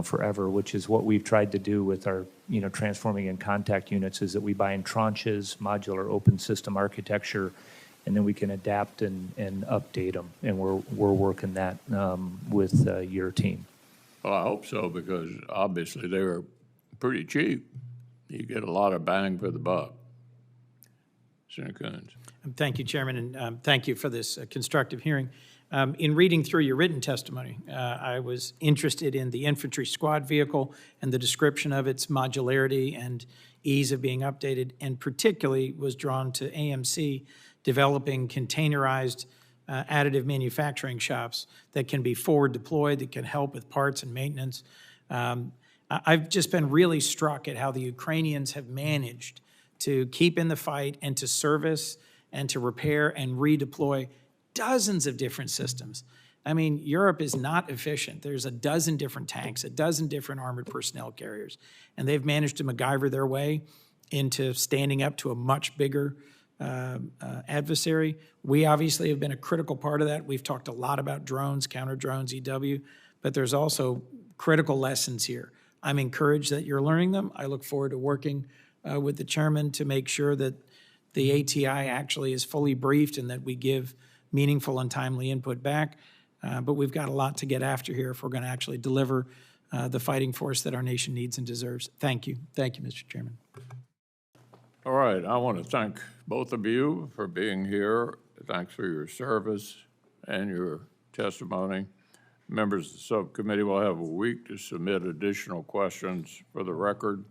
[SPEAKER 5] forever, which is what we've tried to do with our, transforming in contact units, is that we buy in tranches, modular open system architecture, and then we can adapt and update them. And we're working that with your team.
[SPEAKER 1] Well, I hope so, because obviously they were pretty cheap. You get a lot of bang for the buck. Senator Coons.
[SPEAKER 3] Thank you, Chairman, and thank you for this constructive hearing. In reading through your written testimony, I was interested in the infantry squad vehicle and the description of its modularity and ease of being updated, and particularly was drawn to AMC developing containerized additive manufacturing shops that can be forward deployed, that can help with parts and maintenance. I've just been really struck at how the Ukrainians have managed to keep in the fight and to service and to repair and redeploy dozens of different systems. I mean, Europe is not efficient. There's a dozen different tanks, a dozen different armored personnel carriers, and they've managed to MacGyver their way into standing up to a much bigger adversary. We obviously have been a critical part of that. We've talked a lot about drones, counter drones, EW, but there's also critical lessons here. I'm encouraged that you're learning them. I look forward to working with the chairman to make sure that the ATI actually is fully briefed and that we give meaningful and timely input back. But we've got a lot to get after here if we're going to actually deliver the fighting force that our nation needs and deserves. Thank you. Thank you, Mr. Chairman.
[SPEAKER 1] All right, I want to thank both of you for being here. Thanks for your service and your testimony. Members of the subcommittee will have a week to submit additional questions for the record,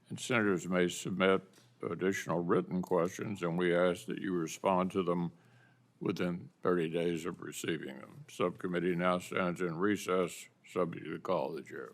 [SPEAKER 1] and senators may submit additional written questions, and we ask that you respond to them within 30 days of receiving them. Subcommittee now stands in recess, subject to the call of the chair.